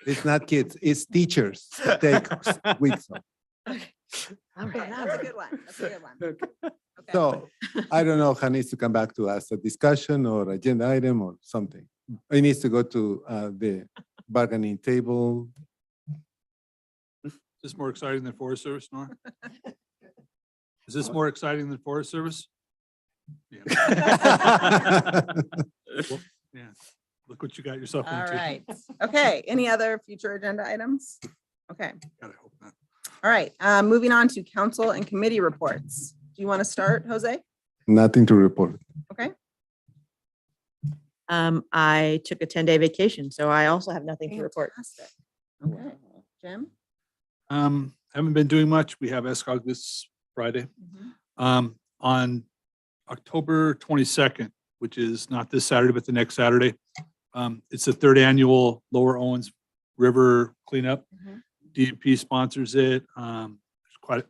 it's not kids, it's teachers that take weeks off. Okay, that's a good one. That's a good one. Okay. So I don't know how it needs to come back to us, a discussion or agenda item or something. It needs to go to the bargaining table. Is this more exciting than Forest Service, Nora? Is this more exciting than Forest Service? Yeah. Well, yeah. Look what you got yourself into. All right. Okay, any other future agenda items? Okay, God, I hope not. all right. Moving on to council and committee reports. Do you want to start, Jose? Nothing to report. Okay, I took a 10-day vacation, so I also have nothing to report. fantastic. Okay, Jim? Haven't been doing much. We have ESCOG this Friday. On October 22nd, which is not this Saturday, but the next Saturday. It's the third annual Lower Owens River cleanup. DEP sponsors it. I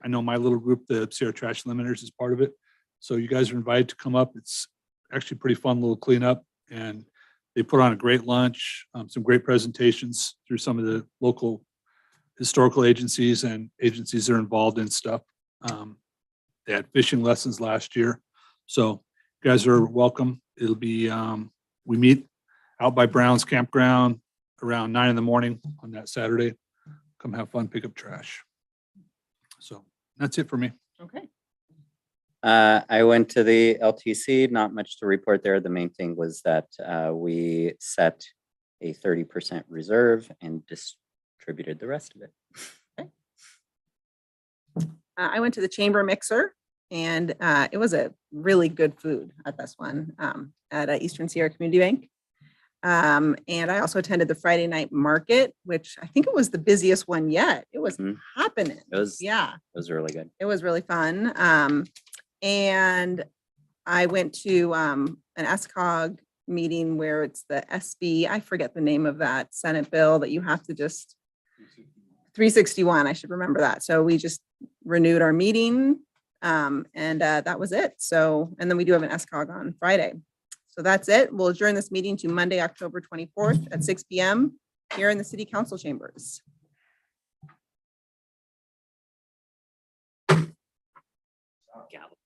know my little group, the Sierra Trash Eliminators, is part of it. So you guys are invited to come up. It's actually a pretty fun little cleanup, and they put on a great lunch, some great presentations through some of the local historical agencies and agencies that are involved in stuff. They had fishing lessons last year. So you guys are welcome. It'll be, we meet out by Brown's Campground around 9 a.m. on that Saturday. Come have fun, pick up trash. So that's it for me. Okay. I went to the LTC, not much to report there. The main thing was that we set a 30% reserve and distributed the rest of it. I went to the Chamber Mixer, and it was a really good food at this one at Eastern Sierra Community Bank. And I also attended the Friday night market, which I think it was the busiest one yet. It was happening. It was, Yeah, it was really good. it was really fun. And I went to an ASCOG meeting where it's the SB, I forget the name of that Senate bill that you have to just 361, I should remember that. So we just renewed our meeting, and that was it. So, and then we do have an SCOG on Friday. So that's it. We'll adjourn this meeting to Monday, October 24th at 6 p.m. here in the City Council chambers. Gavel.